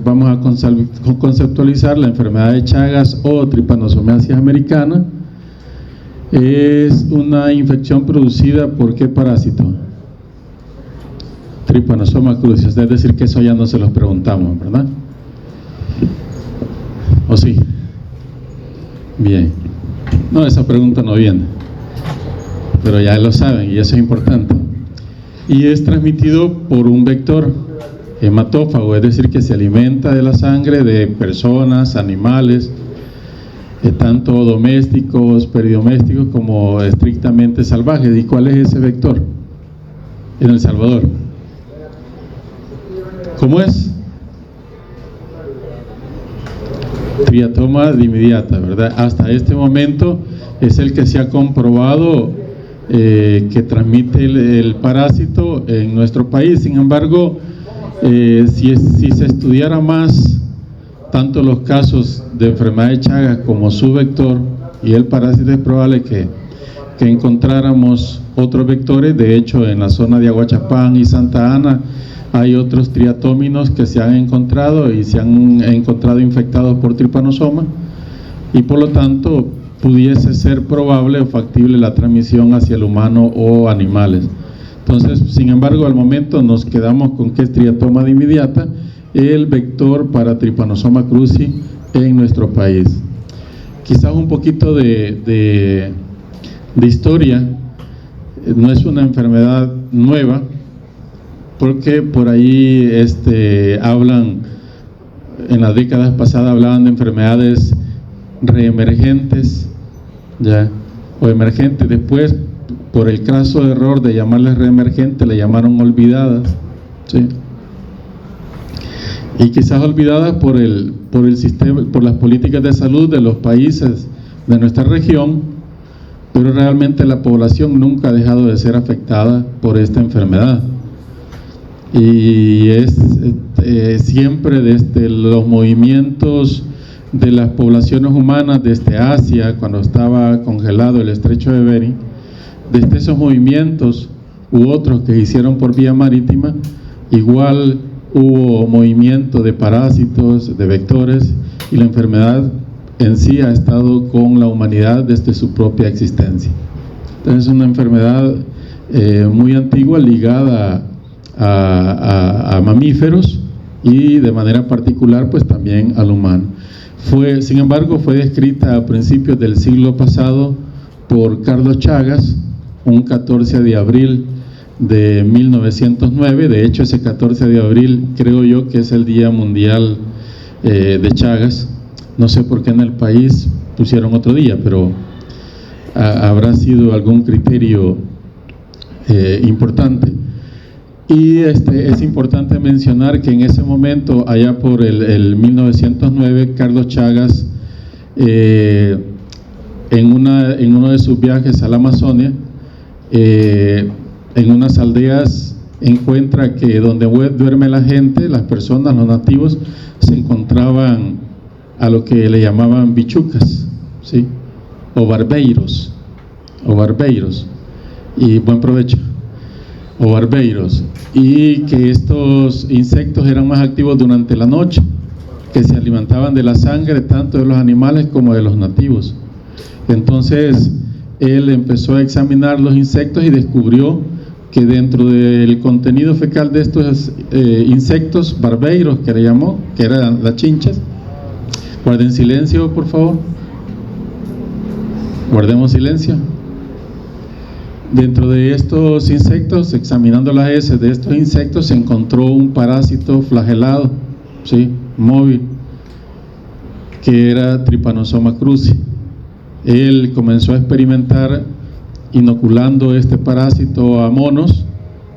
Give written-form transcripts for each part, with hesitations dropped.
vamos a conceptualizar la enfermedad de Chagas o Trypanosomiasis americana. Es una infección producida por ¿qué parásito? Trypanosoma cruzi, es decir que eso ya no se los preguntamos, ¿verdad? ¿O sí? Bien. No, esa pregunta no viene, pero ya lo saben y eso es importante. Y es transmitido por un vector hematófago, es decir que se alimenta de la sangre de personas, animales, tanto domésticos, peridomésticos como estrictamente salvajes. ¿Y cuál es ese vector en El Salvador? ¿Cómo es? Triatoma dimidiata, ¿verdad? Hasta este momento es el que se ha comprobado que transmite el parásito en nuestro país. Sin embargo, si se estudiara más tanto los casos de enfermedad de Chagas como su vector y el parásito, es probable que encontráramos otros vectores. De hecho, en la zona de Aguachapán y Santa Ana hay otros triatóminos que se han encontrado y se han encontrado infectados por tripanosoma, y por lo tanto pudiese ser probable o factible la transmisión hacia el humano o animales. Entonces, sin embargo, al momento nos quedamos con que es Triatoma dimidiata, el vector para Trypanosoma cruzi en nuestro país. Quizás un poquito de historia. No es una enfermedad nueva, porque por ahí hablan, en las décadas pasadas hablaban de enfermedades reemergentes, ya, o emergentes. Después, por el craso error de llamarles reemergentes, le llamaron olvidadas, ¿sí? Y quizás olvidadas por el sistema, por las políticas de salud de los países de nuestra región, pero realmente la población nunca ha dejado de ser afectada por esta enfermedad. Y es siempre desde los movimientos de las poblaciones humanas desde Asia, cuando estaba congelado el estrecho de Bering, desde esos movimientos u otros que se hicieron por vía marítima, igual hubo movimiento de parásitos, de vectores, y la enfermedad en sí ha estado con la humanidad desde su propia existencia. Entonces es una enfermedad muy antigua, ligada a mamíferos y de manera particular pues también al humano. Sin embargo, fue descrita a principios del siglo pasado por Carlos Chagas, un 14 de abril de 1909. De hecho, ese 14 de abril creo yo que es el Día Mundial de Chagas. No sé por qué en el país pusieron otro día, pero habrá sido algún criterio importante. Y es importante mencionar que en ese momento, allá por el 1909, Carlos Chagas, en uno de sus viajes a la Amazonia, en unas aldeas, encuentra que donde duerme la gente, las personas, los nativos, se encontraban a lo que le llamaban bichucas, ¿sí? o barbeiros, y buen provecho, o barbeiros, y que estos insectos eran más activos durante la noche, que se alimentaban de la sangre tanto de los animales como de los nativos. Entonces él empezó a examinar los insectos y descubrió que dentro del contenido fecal de estos insectos barbeiros, que le llamó, que eran las chinchas. Guarden silencio, por favor. Guardemos silencio. Dentro de estos insectos, examinando las heces de estos insectos, se encontró un parásito flagelado, ¿sí? móvil, que era Trypanosoma cruzi. Él comenzó a experimentar inoculando este parásito a monos,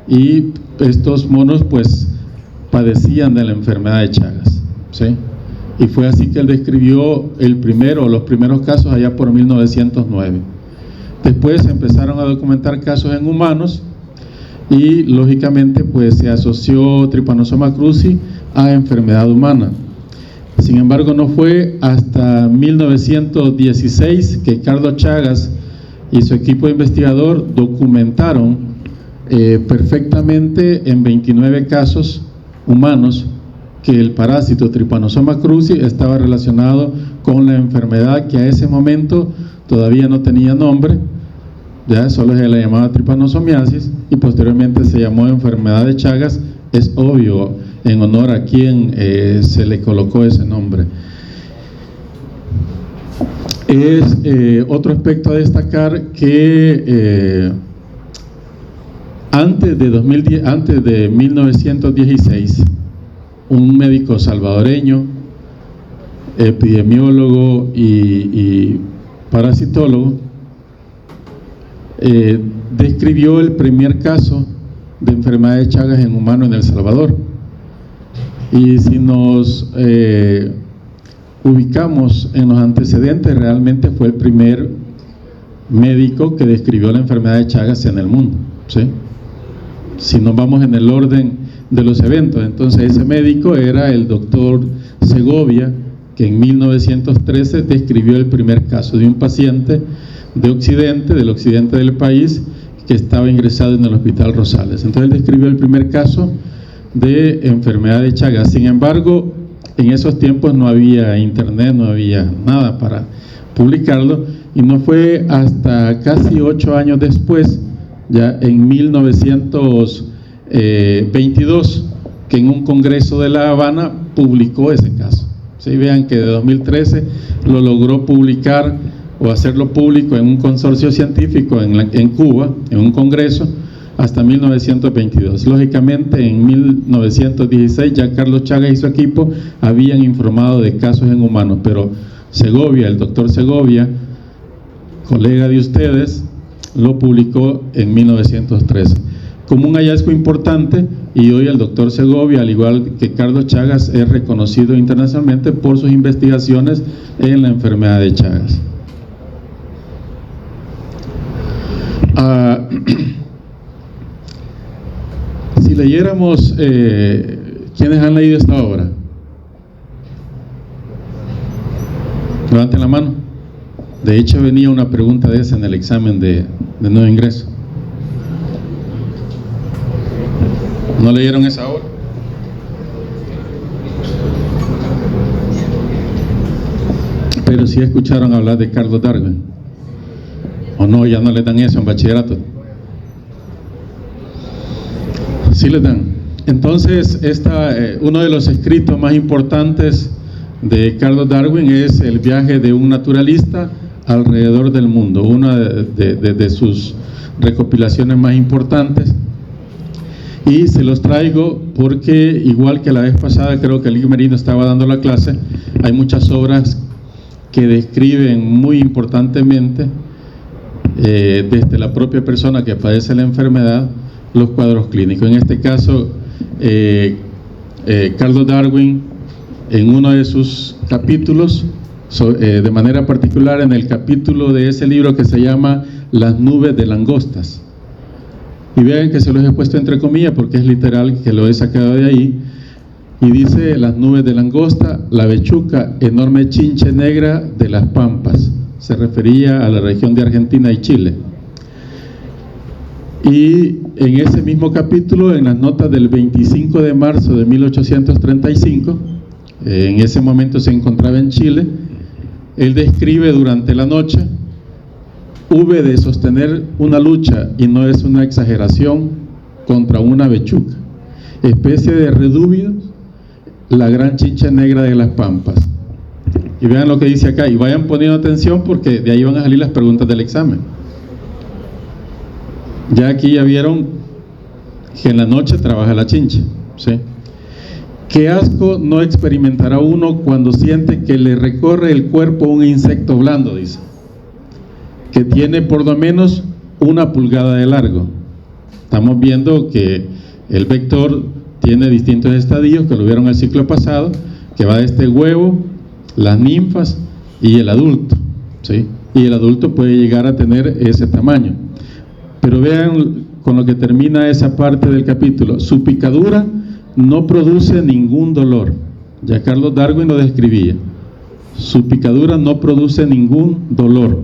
y estos monos pues padecían de la enfermedad de Chagas, ¿sí? Y fue así que él describió los primeros casos allá por 1909. Después se empezaron a documentar casos en humanos y lógicamente pues se asoció Trypanosoma cruzi a enfermedad humana. Sin embargo, no fue hasta 1916 que Carlos Chagas y su equipo de investigador documentaron perfectamente en 29 casos humanos que el parásito Trypanosoma cruzi estaba relacionado con la enfermedad que a ese momento todavía no tenía nombre, ya solo se la llamaba tripanosomiasis, y posteriormente se llamó enfermedad de Chagas. Es obvio en honor a quien se le colocó ese nombre. Es otro aspecto a destacar que antes de 1916, un médico salvadoreño, epidemiólogo y parasitólogo, describió el primer caso de enfermedad de Chagas en humano en El Salvador. Y si nos ubicamos en los antecedentes, realmente fue el primer médico que describió la enfermedad de Chagas en el mundo, ¿sí? Si nos vamos en el orden de los eventos, entonces ese médico era el doctor Segovia, que en 1913 describió el primer caso de un paciente del occidente del país, que estaba ingresado en el Hospital Rosales. Entonces él describió el primer caso de enfermedad de Chagas. Sin embargo, en esos tiempos no había internet, no había nada para publicarlo, y no fue hasta casi 8 años después, ya en 1922, que en un congreso de La Habana publicó ese caso. ¿Sí? Vean que de 2013 lo logró publicar o hacerlo público en un consorcio científico en Cuba, en un congreso, hasta 1922. Lógicamente, en 1916 ya Carlos Chagas y su equipo habían informado de casos en humanos, pero Segovia, el doctor Segovia, colega de ustedes, lo publicó en 1913 como un hallazgo importante, y hoy el doctor Segovia, al igual que Carlos Chagas, es reconocido internacionalmente por sus investigaciones en la enfermedad de Chagas. Si leyéramos, ¿quiénes han leído esta obra? Levanten la mano. De hecho, venía una pregunta de esa en el examen de nuevo ingreso. ¿No leyeron esa obra? Pero sí escucharon hablar de Carlos Darwin. ¿O no? Ya no le dan eso en bachillerato. Sí les dan. Entonces, uno de los escritos más importantes de Carlos Darwin es El viaje de un naturalista alrededor del mundo, una de sus recopilaciones más importantes. Y se los traigo porque, igual que la vez pasada, creo que Lick Merino estaba dando la clase, hay muchas obras que describen muy importantemente, desde la propia persona que padece la enfermedad, los cuadros clínicos. En este caso, Carlos Darwin, en uno de sus capítulos, de manera particular en el capítulo de ese libro que se llama Las nubes de langostas, y vean que se los he puesto entre comillas porque es literal que lo he sacado de ahí, y dice: las nubes de langosta, la bechuca, enorme chinche negra de las pampas. Se refería a la región de Argentina y Chile. Y en ese mismo capítulo, en las notas del 25 de marzo de 1835, en ese momento se encontraba en Chile, él describe durante la noche: hube de sostener una lucha, y no es una exageración, contra una bechuca, especie de redúvido, la gran chincha negra de las pampas. Y vean lo que dice acá, y vayan poniendo atención porque de ahí van a salir las preguntas del examen. Ya aquí ya vieron que en la noche trabaja la chincha, ¿sí? ¿Qué asco no experimentará uno cuando siente que le recorre el cuerpo un insecto blando? Dice, que tiene por lo menos 1 pulgada de largo. Estamos viendo que el vector tiene distintos estadios, que lo vieron el ciclo pasado, que va desde el huevo, las ninfas y el adulto, ¿sí? Y el adulto puede llegar a tener ese tamaño. Pero vean con lo que termina esa parte del capítulo: su picadura no produce ningún dolor. Ya Carlos Darwin lo describía. Su picadura no produce ningún dolor.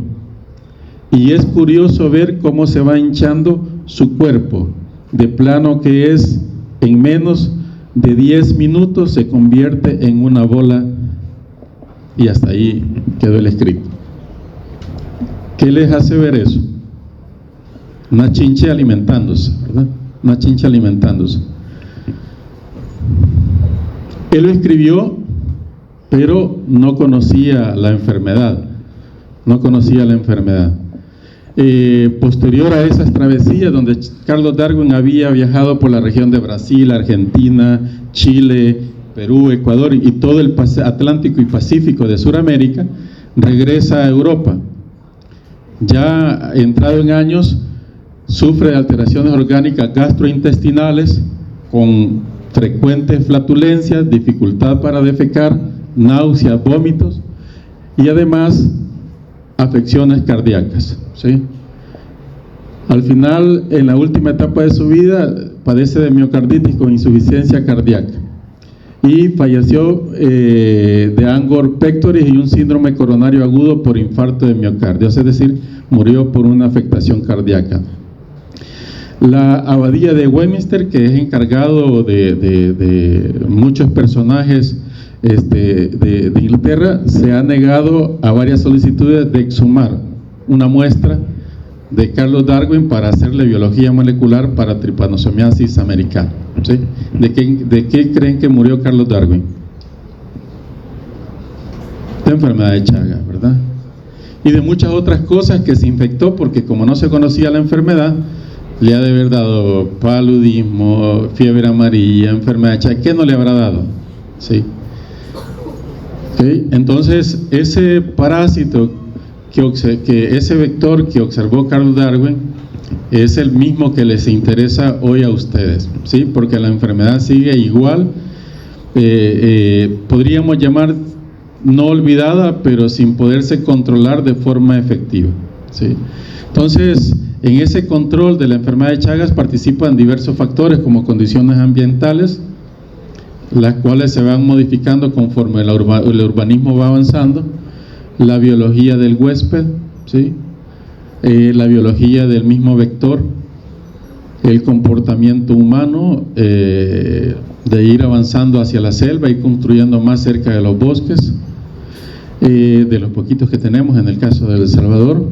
Y es curioso ver cómo se va hinchando su cuerpo, de plano que es en menos de 10 minutos se convierte en una bola y hasta ahí quedó el escrito. ¿Qué les hace ver eso? Una chinche alimentándose, ¿verdad? Una chinche alimentándose. Él lo escribió, pero no conocía la enfermedad. No conocía la enfermedad. Posterior a esas travesías, donde Carlos Darwin había viajado por la región de Brasil, Argentina, Chile, Perú, Ecuador y todo el Atlántico y Pacífico de Sudamérica, regresa a Europa. Ya entrado en años, sufre de alteraciones orgánicas gastrointestinales con frecuentes flatulencias, dificultad para defecar, náuseas, vómitos y además afecciones cardíacas, ¿sí? Al final, en la última etapa de su vida, padece de miocarditis con insuficiencia cardíaca y falleció de angor pectoris y un síndrome coronario agudo por infarto de miocardio, es decir, murió por una afectación cardíaca. La abadía de Westminster, que es encargado de muchos personajes de Inglaterra, se ha negado a varias solicitudes de exhumar una muestra de Carlos Darwin para hacerle biología molecular para Trypanosomiasis americana, ¿sí? ¿De qué creen que murió Carlos Darwin? De enfermedad de Chagas, ¿verdad? Y de muchas otras cosas que se infectó porque como no se conocía la enfermedad, le ha de haber dado paludismo, fiebre amarilla, enfermedad de Chagas. ¿Qué no le habrá dado? ¿Sí? ¿Okay? Entonces, ese parásito, ese vector que observó Carlos Darwin, es el mismo que les interesa hoy a ustedes, ¿sí? Porque la enfermedad sigue igual, podríamos llamar no olvidada, pero sin poderse controlar de forma efectiva, ¿sí? Entonces, en ese control de la enfermedad de Chagas participan diversos factores como condiciones ambientales, las cuales se van modificando conforme el urbanismo va avanzando, la biología del huésped, ¿sí? La biología del mismo vector, el comportamiento humano de ir avanzando hacia la selva y construyendo más cerca de los bosques, de los poquitos que tenemos en el caso de El Salvador.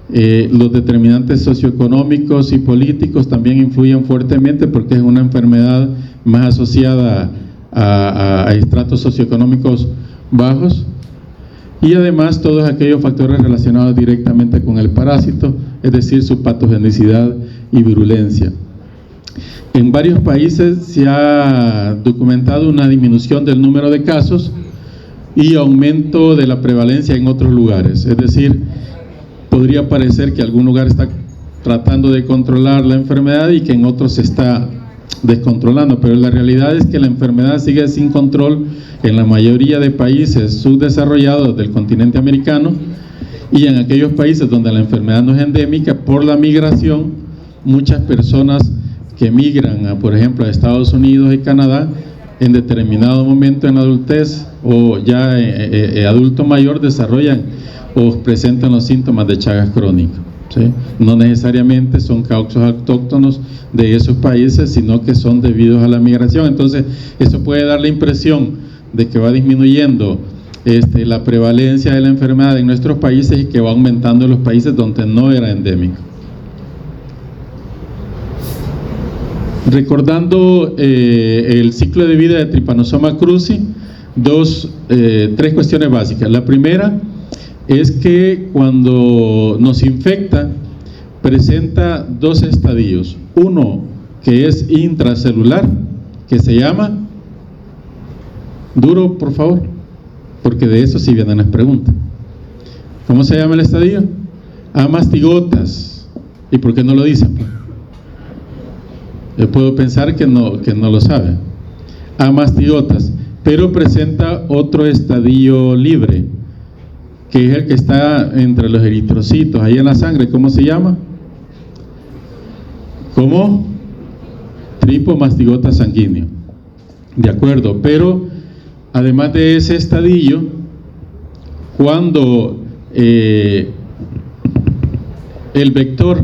Los determinantes socioeconómicos y políticos también influyen fuertemente porque es una enfermedad más asociada a estratos socioeconómicos bajos, y además todos aquellos factores relacionados directamente con el parásito, es decir, su patogenicidad y virulencia. En varios países se ha documentado una disminución del número de casos y aumento de la prevalencia en otros lugares, es decir, podría parecer que algún lugar está tratando de controlar la enfermedad y que en otros se está descontrolando, pero la realidad es que la enfermedad sigue sin control en la mayoría de países subdesarrollados del continente americano, y en aquellos países donde la enfermedad no es endémica, por la migración, muchas personas que migran, por ejemplo, a Estados Unidos y Canadá, en determinado momento en la adultez o ya adulto mayor desarrollan o presentan los síntomas de Chagas crónico, ¿sí? No necesariamente son causos autóctonos de esos países, sino que son debidos a la migración. Entonces, eso puede dar la impresión de que va disminuyendo la prevalencia de la enfermedad en nuestros países y que va aumentando en los países donde no era endémico. Recordando el ciclo de vida de Trypanosoma cruzi, tres cuestiones básicas. La primera es que cuando nos infecta presenta dos estadios. Uno que es intracelular, que se llama, duro por favor, porque de eso sí vienen las preguntas. ¿Cómo se llama el estadio? Amastigotas. ¿Y por qué no lo dicen? Yo puedo pensar que no lo saben. Amastigotas. Pero presenta otro estadio libre, que es el que está entre los eritrocitos, ahí en la sangre. ¿Cómo se llama? ¿Cómo? Tripomastigota sanguíneo. De acuerdo, pero además de ese estadio, cuando el vector,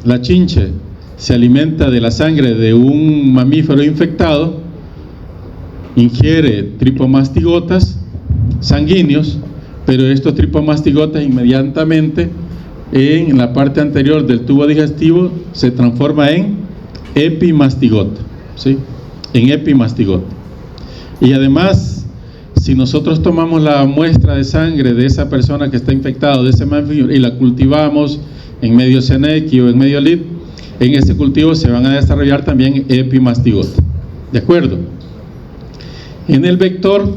la chinche, se alimenta de la sangre de un mamífero infectado, ingiere tripomastigotas sanguíneos, pero estos tripomastigotas inmediatamente en la parte anterior del tubo digestivo se transforma en epimastigota, ¿sí? En epimastigota. Y además, si nosotros tomamos la muestra de sangre de esa persona que está infectada, de ese mamífero, y la cultivamos en medio Senequi o en medio Lid, en ese cultivo se van a desarrollar también epimastigota. ¿De acuerdo? En el vector,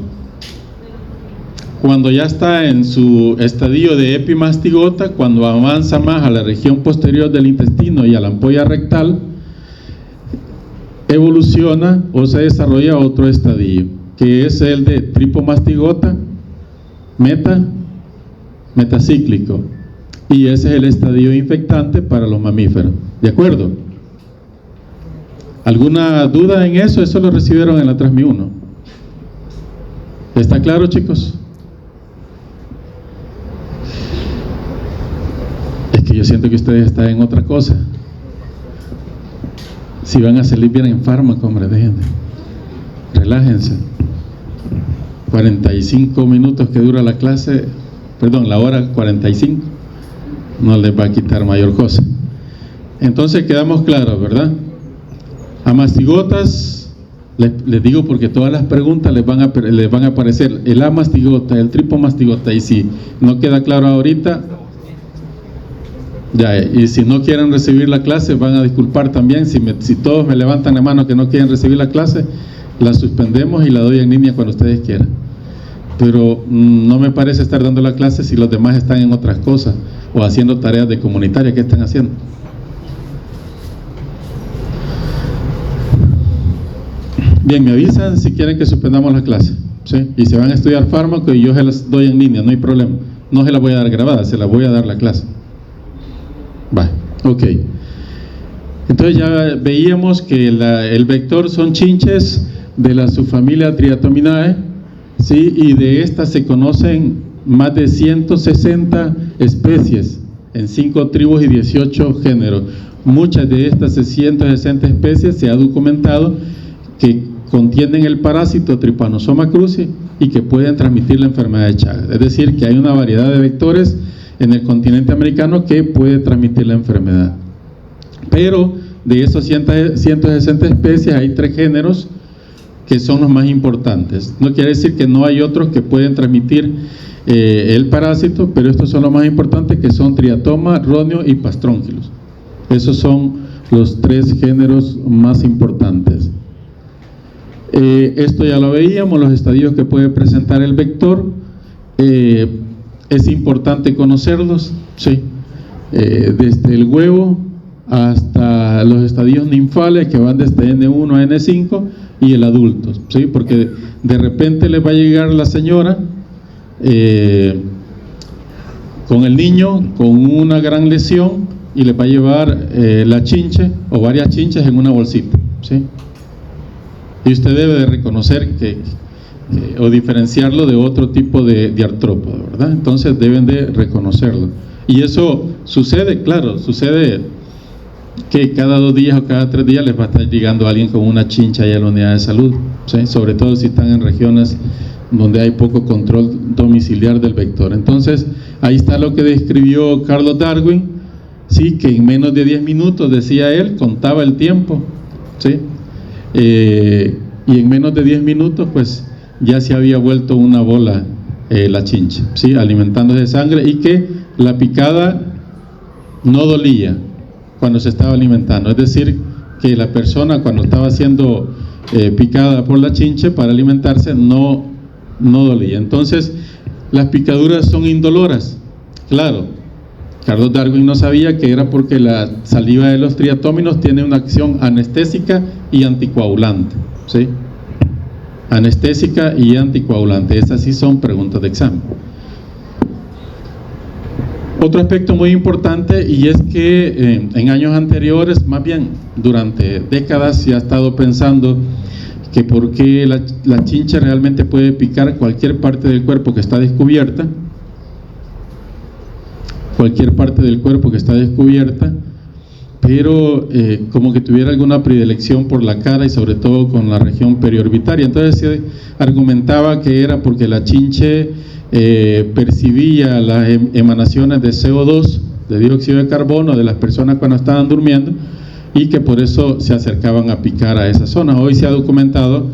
cuando ya está en su estadio de epimastigota, cuando avanza más a la región posterior del intestino y a la ampolla rectal, evoluciona o se desarrolla otro estadio, que es el de tripomastigota metacíclico, y ese es el estadio infectante para los mamíferos. ¿De acuerdo? ¿Alguna duda en eso? Eso lo recibieron en la Transmi 1. ¿Está claro, chicos? Es que yo siento que ustedes están en otra cosa. Si van a salir bien en fármaco, hombre, déjenme. Relájense. 45 minutos que dura la clase, perdón, la hora 45, no les va a quitar mayor cosa. Entonces quedamos claros, ¿verdad? Amastigotas, les digo porque todas las preguntas les van a aparecer el amastigota, el tripomastigota, y si no queda claro ahorita, ya, y si no quieren recibir la clase, van a disculpar también. Si todos me levantan la mano que no quieren recibir la clase, la suspendemos y la doy en línea cuando ustedes quieran. Pero no me parece estar dando la clase si los demás están en otras cosas o haciendo tareas de comunitaria. ¿Qué están haciendo? Bien, me avisan si quieren que suspendamos la clase, ¿sí? Y se van a estudiar fármaco y yo se las doy en línea, no hay problema. No se las voy a dar grabada, se las voy a dar la clase. Va, ok. Entonces ya veíamos que el vector son chinches de la subfamilia Triatominae, ¿sí? Y de estas se conocen más de 160 especies en 5 tribus y 18 géneros. Muchas de estas 160 especies se ha documentado que contienen el parásito Trypanosoma cruzi y que pueden transmitir la enfermedad de Chagas. Es decir, que hay una variedad de vectores en el continente americano que puede transmitir la enfermedad. Pero de esos 160 especies hay 3 géneros que son los más importantes. No quiere decir que no hay otros que pueden transmitir el parásito, pero estos son los más importantes, que son Triatoma, Ronio y Pastrongylos. Esos son los 3 géneros más importantes. Esto ya lo veíamos, los estadios que puede presentar el vector. Es importante conocerlos, ¿sí? Desde el huevo hasta los estadios ninfales, que van desde N1 a N5, y el adulto, ¿sí? Porque de repente le va a llegar la señora con el niño con una gran lesión y le va a llevar la chinche o varias chinches en una bolsita, ¿sí? Y usted debe de reconocer o diferenciarlo de otro tipo de artrópodo, ¿verdad? Entonces deben de reconocerlo. Y eso sucede, claro, sucede que cada 2 días o cada 3 días les va a estar llegando alguien con una chincha ahí a la unidad de salud, ¿sí? Sobre todo si están en regiones donde hay poco control domiciliar del vector. Entonces ahí está lo que describió Carlos Darwin, ¿sí? Que en menos de 10 minutos, decía él, contaba el tiempo, ¿sí? Y en menos de 10 minutos pues ya se había vuelto una bola la chincha, ¿sí? Alimentándose de sangre, y que la picada no dolía cuando se estaba alimentando. Es decir, que la persona cuando estaba siendo picada por la chinche para alimentarse no dolía. Entonces las picaduras son indoloras. Claro, Carlos Darwin no sabía que era porque la saliva de los triatóminos tiene una acción anestésica y anticoagulante, ¿sí? Anestésica y anticoagulante. Esas sí son preguntas de examen. Otro aspecto muy importante, y es que en años anteriores, más bien durante décadas, se ha estado pensando que por qué la chincha realmente puede picar cualquier parte del cuerpo que está descubierta, pero como que tuviera alguna predilección por la cara y sobre todo con la región periorbitaria. Entonces se argumentaba que era porque la chinche percibía las emanaciones de CO2, de dióxido de carbono de las personas cuando estaban durmiendo, y que por eso se acercaban a picar a esas zonas. Hoy se ha documentado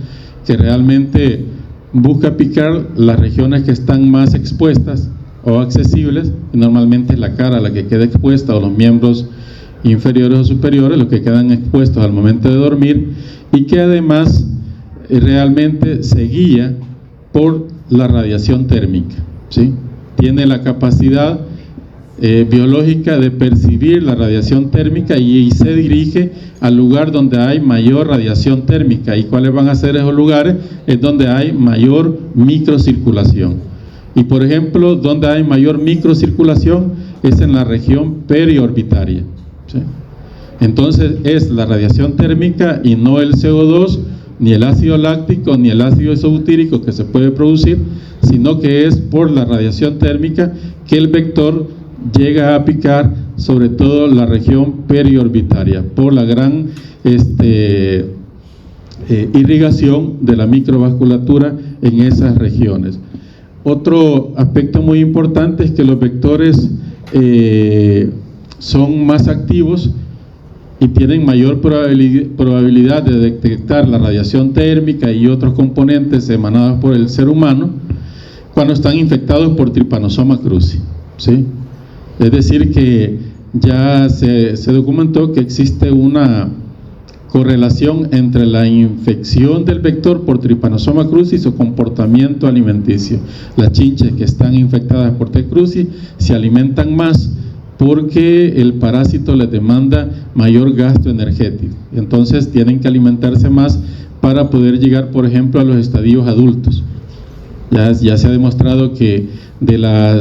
que realmente busca picar las regiones que están más expuestas o accesibles, y normalmente es la cara la que queda expuesta, o los miembros inferiores o superiores, los que quedan expuestos al momento de dormir, y que además realmente se guía por la radiación térmica, ¿sí? Tiene la capacidad biológica de percibir la radiación térmica y se dirige al lugar donde hay mayor radiación térmica. ¿Y cuáles van a ser esos lugares? Es donde hay mayor microcirculación. Y por ejemplo, donde hay mayor microcirculación es en la región periorbitaria, ¿sí? Entonces es la radiación térmica y no el CO2, ni el ácido láctico, ni el ácido isobutírico que se puede producir, sino que es por la radiación térmica que el vector llega a picar sobre todo la región periorbitaria, por la gran irrigación de la microvasculatura en esas regiones. Otro aspecto muy importante es que los vectores son más activos y tienen mayor probabilidad de detectar la radiación térmica y otros componentes emanados por el ser humano cuando están infectados por Trypanosoma cruzi, ¿sí? Es decir, que ya se documentó que existe una correlación entre la infección del vector por Trypanosoma cruzi y su comportamiento alimenticio. Las chinches que están infectadas por T. cruzi se alimentan más porque el parásito les demanda mayor gasto energético. Entonces tienen que alimentarse más para poder llegar, por ejemplo, a los estadios adultos. Ya se ha demostrado que de la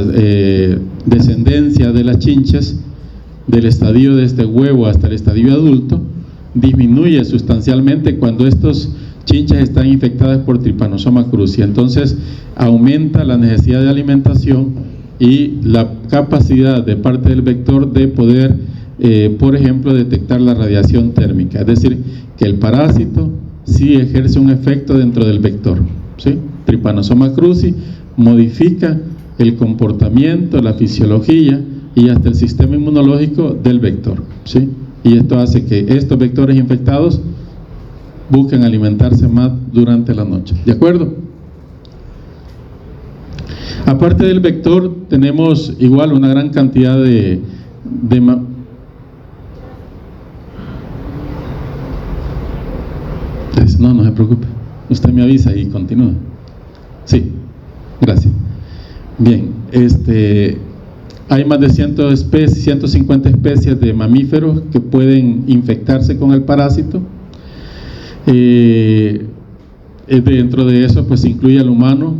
descendencia de las chinches, del estadio de este huevo hasta el estadio adulto, disminuye sustancialmente cuando estos chinches están infectadas por Trypanosoma cruzi. Entonces aumenta la necesidad de alimentación y la capacidad de parte del vector de poder, por ejemplo, detectar la radiación térmica. Es decir, que el parásito sí ejerce un efecto dentro del vector, ¿sí? Trypanosoma cruzi modifica el comportamiento, la fisiología y hasta el sistema inmunológico del vector, ¿sí? Y esto hace que estos vectores infectados busquen alimentarse más durante la noche. ¿De acuerdo? Aparte del vector, tenemos igual una gran cantidad no se preocupe, usted me avisa y continúa. Sí, gracias. Bien, hay más de 150 especies de mamíferos que pueden infectarse con el parásito. Dentro de eso pues incluye al humano,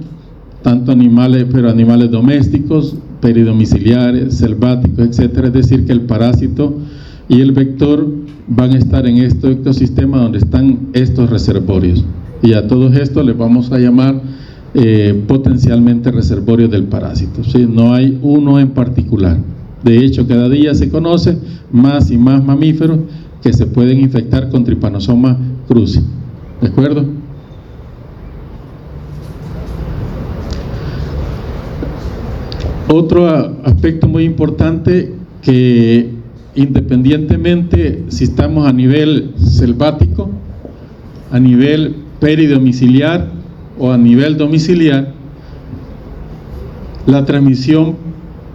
tanto animales, pero animales domésticos, peridomiciliares, selváticos, etcétera. Es decir, que el parásito y el vector van a estar en este ecosistema donde están estos reservorios, y a todos estos les vamos a llamar potencialmente reservorios del parásito, ¿sí? No hay uno en particular. De hecho, cada día se conoce más y más mamíferos que se pueden infectar con Trypanosoma cruzi. ¿De acuerdo? Otro aspecto muy importante, que independientemente si estamos a nivel selvático, a nivel peridomiciliar o a nivel domiciliar, la transmisión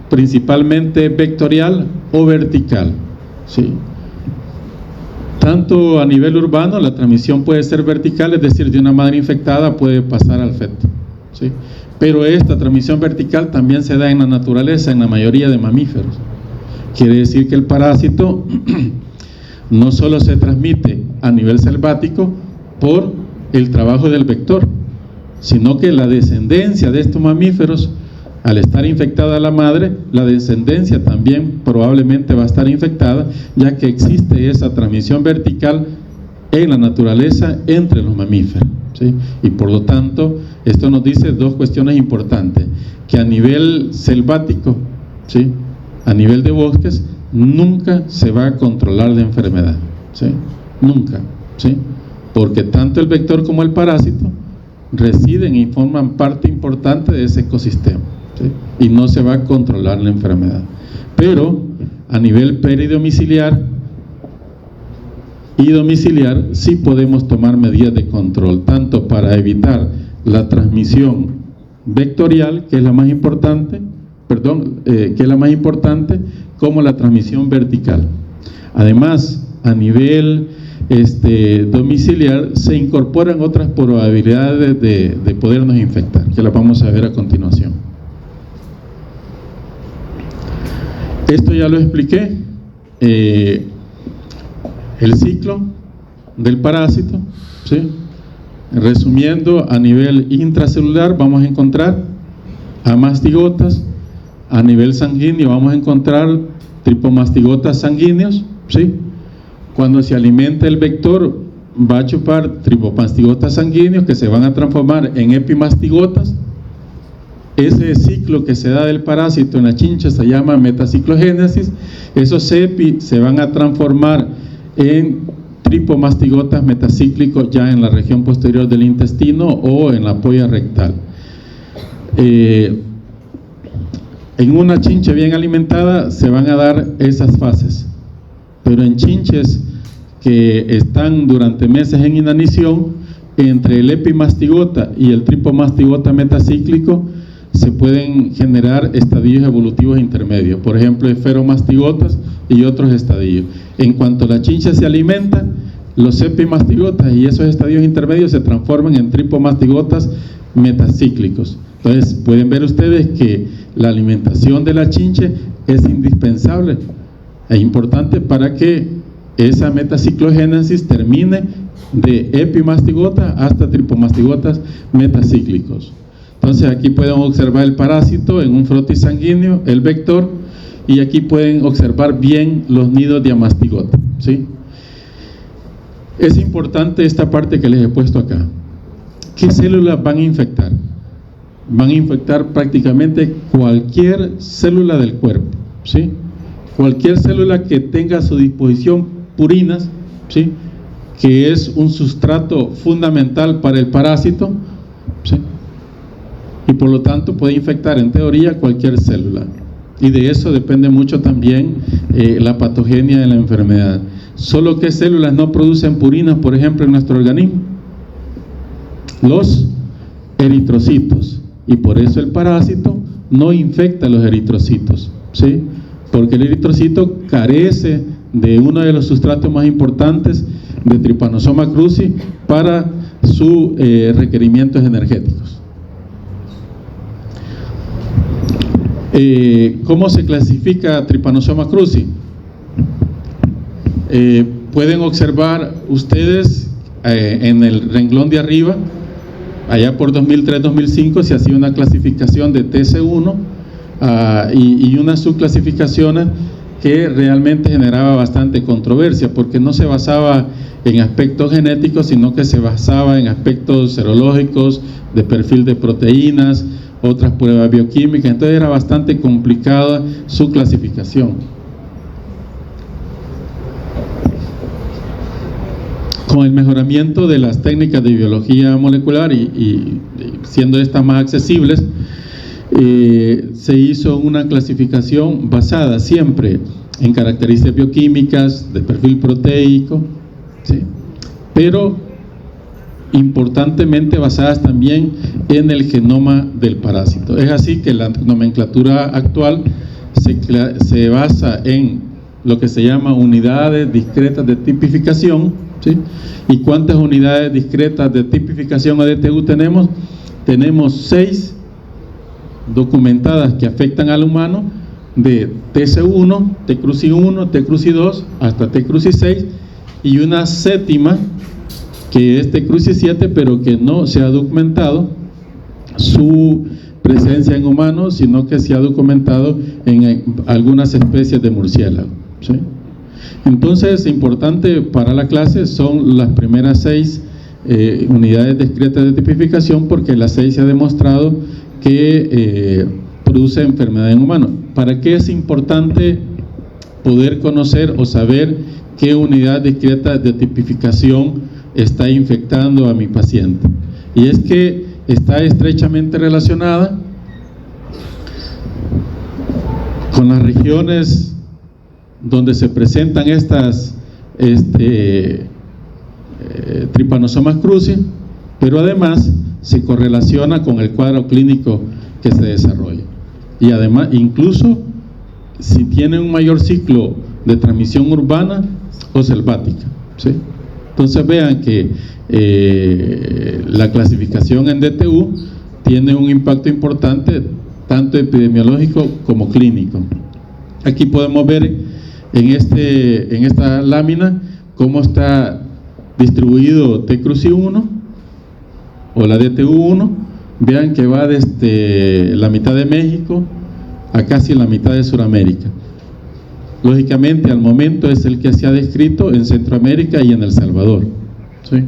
principalmente vectorial o vertical, ¿sí? Tanto a nivel urbano la transmisión puede ser vertical, es decir, de una madre infectada puede pasar al feto, ¿sí? Pero esta transmisión vertical también se da en la naturaleza, en la mayoría de mamíferos. Quiere decir que el parásito no solo se transmite a nivel selvático por el trabajo del vector, sino que la descendencia de estos mamíferos, al estar infectada la madre, la descendencia también probablemente va a estar infectada, ya que existe esa transmisión vertical en la naturaleza entre los mamíferos, ¿sí? Y por lo tanto, esto nos dice dos cuestiones importantes: que a nivel selvático, ¿sí?, a nivel de bosques, nunca se va a controlar la enfermedad, ¿sí? Nunca, ¿sí? Porque tanto el vector como el parásito residen y forman parte importante de ese ecosistema, ¿sí? Y no se va a controlar la enfermedad. Pero a nivel peridomiciliar y domiciliar sí podemos tomar medidas de control, tanto para evitar la transmisión vectorial, que es la más importante, como la transmisión vertical. Además, a nivel domiciliar se incorporan otras probabilidades de podernos infectar, que las vamos a ver a continuación. Esto ya lo expliqué, el ciclo del parásito, ¿sí? Resumiendo, a nivel intracelular vamos a encontrar amastigotas, a nivel sanguíneo vamos a encontrar tripomastigotas sanguíneos, ¿sí? Cuando se alimenta el vector va a chupar tripomastigotas sanguíneos que se van a transformar en epimastigotas. Ese ciclo que se da del parásito en la chincha se llama metaciclogénesis. Esos epi se van a transformar en tripomastigotas metacíclicos ya en la región posterior del intestino o en la polla rectal. En una chinche bien alimentada se van a dar esas fases, pero en chinches que están durante meses en inanición, entre el epimastigota y el tripomastigota metacíclico se pueden generar estadios evolutivos intermedios, por ejemplo esferomastigotas y otros estadios. En cuanto la chincha se alimenta, los epimastigotas y esos estadios intermedios se transforman en tripomastigotas metacíclicos. Entonces pueden ver ustedes que la alimentación de la chinche es indispensable e importante para que esa metaciclogénesis termine de epimastigota hasta tripomastigotas metacíclicos. Entonces aquí pueden observar el parásito en un frotis sanguíneo, el vector, y aquí pueden observar bien los nidos de amastigota, ¿sí? Es importante esta parte que les he puesto acá. ¿Qué células van a infectar? Van a infectar prácticamente cualquier célula del cuerpo, ¿sí? Cualquier célula que tenga a su disposición purinas, ¿sí? Que es un sustrato fundamental para el parásito, ¿sí? Y por lo tanto puede infectar en teoría cualquier célula. Y de eso depende mucho también la patogenia de la enfermedad. ¿Solo qué células no producen purinas, por ejemplo, en nuestro organismo? Los eritrocitos. Y por eso el parásito no infecta los eritrocitos, ¿sí? Porque el eritrocito carece de uno de los sustratos más importantes de Trypanosoma cruzi para sus requerimientos energéticos. ¿Cómo se clasifica Trypanosoma cruzi? Pueden observar ustedes en el renglón de arriba, allá por 2003-2005 se hacía una clasificación de TC1 y unas subclasificaciones que realmente generaba bastante controversia, porque no se basaba en aspectos genéticos, sino que se basaba en aspectos serológicos, de perfil de proteínas, otras pruebas bioquímicas. Entonces era bastante complicada su clasificación. Con el mejoramiento de las técnicas de biología molecular y siendo estas más accesibles, se hizo una clasificación basada siempre en características bioquímicas, de perfil proteico, ¿sí? Pero importantemente basadas también en el genoma del parásito. Es así que la nomenclatura actual se basa en lo que se llama unidades discretas de tipificación, ¿sí? ¿Y cuántas unidades discretas de tipificación o DTU tenemos? Tenemos 6 documentadas que afectan al humano, de TC1, T-Cruzi1, T-Cruzi2 hasta T-Cruzi6, y una séptima que es T-Cruzi7, pero que no se ha documentado su presencia en humanos, sino que se ha documentado en algunas especies de murciélago, ¿sí? Entonces, importante para la clase son las primeras 6 unidades discretas de tipificación, porque las 6 se ha demostrado que produce enfermedad en humanos. ¿Para qué es importante poder conocer o saber qué unidad discreta de tipificación está infectando a mi paciente. Y es que está estrechamente relacionada con las regiones donde se presentan estas Trypanosomas cruzi, pero además se correlaciona con el cuadro clínico que se desarrolla. Y además, incluso si tiene un mayor ciclo de transmisión urbana o selvática, ¿sí? Entonces vean que la clasificación en DTU tiene un impacto importante tanto epidemiológico como clínico. Aquí podemos ver en esta lámina cómo está distribuido T cruzi 1 o la DTU1. Vean que va desde la mitad de México a casi la mitad de Sudamérica. Lógicamente, al momento es el que se ha descrito en Centroamérica y en El Salvador, ¿sí?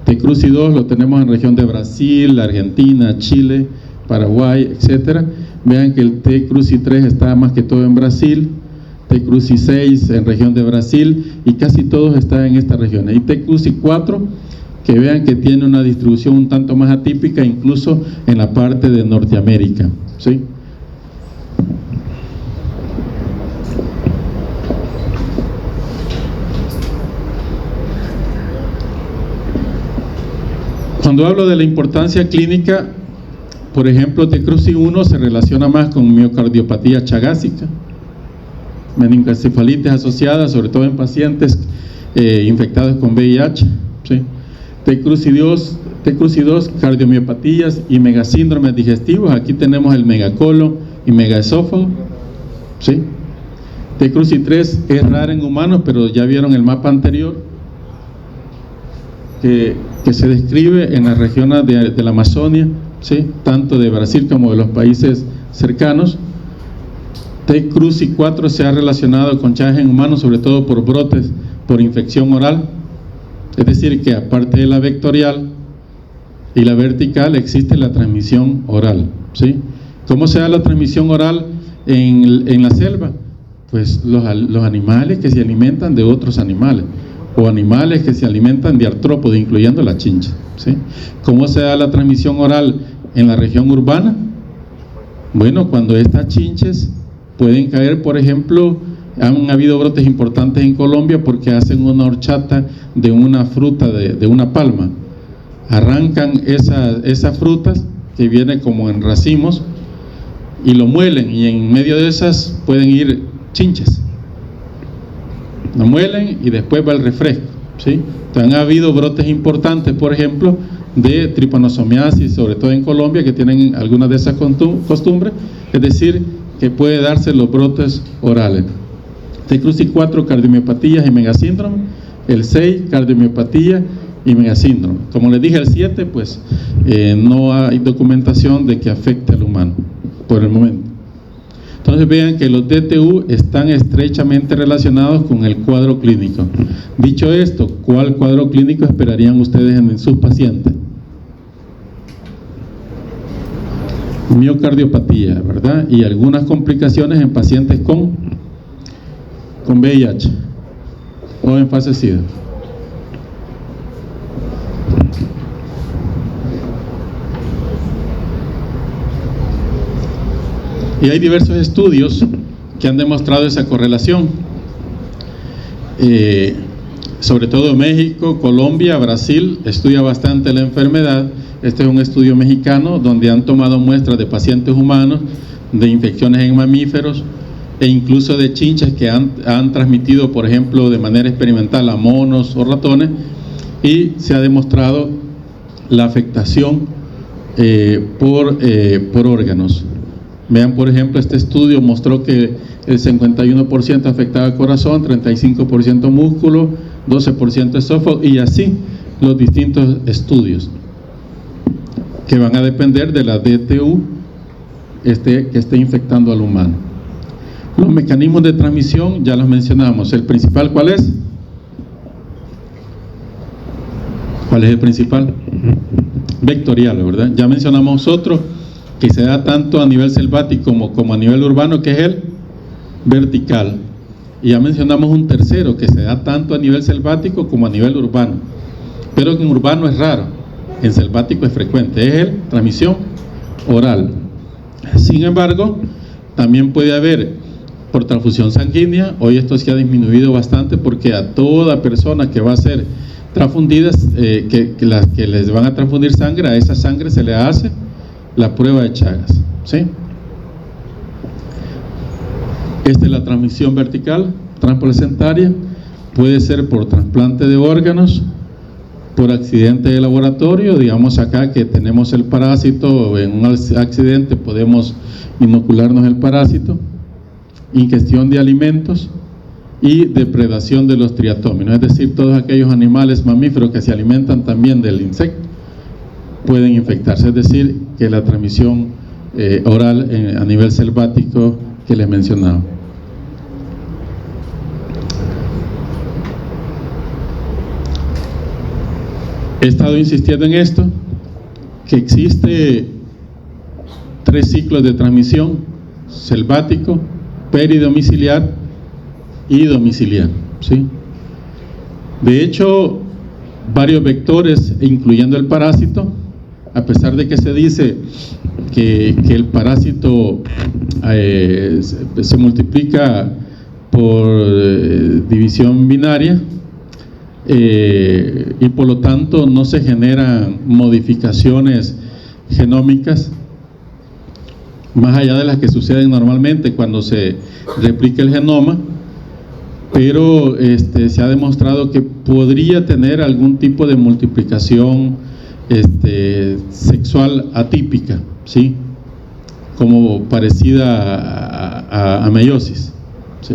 T cruzi 2 lo tenemos en región de Brasil, Argentina, Chile, Paraguay, etcétera. Vean que el T cruzi 3 está más que todo en Brasil, T cruzi 6 en región de Brasil, y casi todos están en esta región. Y T cruzi 4, que vean que tiene una distribución un tanto más atípica, incluso en la parte de Norteamérica, ¿sí? Cuando hablo de la importancia clínica, por ejemplo, T cruzi 1 se relaciona más con miocardiopatía chagásica, meningoencefalitis asociada, sobre todo en pacientes infectados con VIH, ¿sí? T cruzi 2, cardiomiopatías y megasíndromes digestivos. Aquí tenemos el megacolon y megaesófago, ¿sí? T cruzi 3 es rara en humanos, pero ya vieron el mapa anterior que se describe en las regiones de la Amazonia, ¿sí? Tanto de Brasil como de los países cercanos. T cruzi 4 se ha relacionado con chagas en humanos, sobre todo por brotes por infección oral. Es decir, que aparte de la vectorial y la vertical, existe la transmisión oral, ¿sí? ¿Cómo se da la transmisión oral en la selva? Pues los animales que se alimentan de otros animales, o animales que se alimentan de artrópodos, incluyendo la chincha, ¿sí? ¿Cómo se da la transmisión oral en la región urbana? Bueno, cuando estas chinches pueden caer, por ejemplo, han habido brotes importantes en Colombia porque hacen una horchata de una fruta, de una palma. Arrancan esas frutas que vienen como en racimos y lo muelen, y en medio de esas pueden ir chinches. Lo muelen y después va el refresco, ¿sí? Entonces, han habido brotes importantes, por ejemplo, de tripanosomiasis, sobre todo en Colombia, que tienen algunas de esas costumbres, es decir, que puede darse los brotes orales. T cruzi 4, cardiomiopatías y megasíndrome. El 6, cardiomiopatía y megasíndrome. Como les dije, el 7, pues no hay documentación de que afecte al humano por el momento. Entonces vean que los DTU están estrechamente relacionados con el cuadro clínico. Dicho esto, ¿cuál cuadro clínico esperarían ustedes en sus pacientes? Miocardiopatía, ¿verdad? Y algunas complicaciones en pacientes con VIH o en fase SIDA. Y hay diversos estudios que han demostrado esa correlación, sobre todo México, Colombia, Brasil estudia bastante la enfermedad. Este es un estudio mexicano donde han tomado muestras de pacientes humanos, de infecciones en mamíferos e incluso de chinches que han transmitido, por ejemplo, de manera experimental a monos o ratones, y se ha demostrado la afectación por órganos. Vean, por ejemplo, este estudio mostró que el 51% afectaba corazón, 35% músculo, 12% esófago, y así los distintos estudios que van a depender de la DTU que esté infectando al humano. Los mecanismos de transmisión ya los mencionamos. El principal, ¿cuál es? ¿Cuál es el principal? Vectorial, ¿verdad? Ya mencionamos otro que se da tanto a nivel selvático como a nivel urbano, que es el vertical. Y ya mencionamos un tercero que se da tanto a nivel selvático como a nivel urbano, pero en urbano es raro, en selvático es frecuente, es el transmisión oral. Sin embargo, también puede haber por transfusión sanguínea. Hoy esto se ha disminuido bastante porque a toda persona que va a ser transfundida, las que les van a transfundir sangre, a esa sangre se le hace la prueba de Chagas, ¿sí? Esta es la transmisión vertical, transplacentaria. Puede ser por trasplante de órganos, por accidente de laboratorio. Digamos acá que tenemos el parásito, en un accidente podemos inocularnos el parásito, ingestión de alimentos y depredación de los triatóminos, es decir, todos aquellos animales mamíferos que se alimentan también del insecto pueden infectarse, es decir, que la transmisión oral a nivel selvático que les mencionaba. He estado insistiendo en esto, que existe 3 ciclos de transmisión: selvático, peridomiciliar y domiciliar, ¿sí? De hecho, varios vectores, incluyendo el parásito, a pesar de que se dice que el parásito se multiplica por división binaria, y por lo tanto no se generan modificaciones genómicas más allá de las que suceden normalmente cuando se replica el genoma, pero se ha demostrado que podría tener algún tipo de multiplicación sexual atípica, ¿sí? Como parecida a meiosis, ¿sí?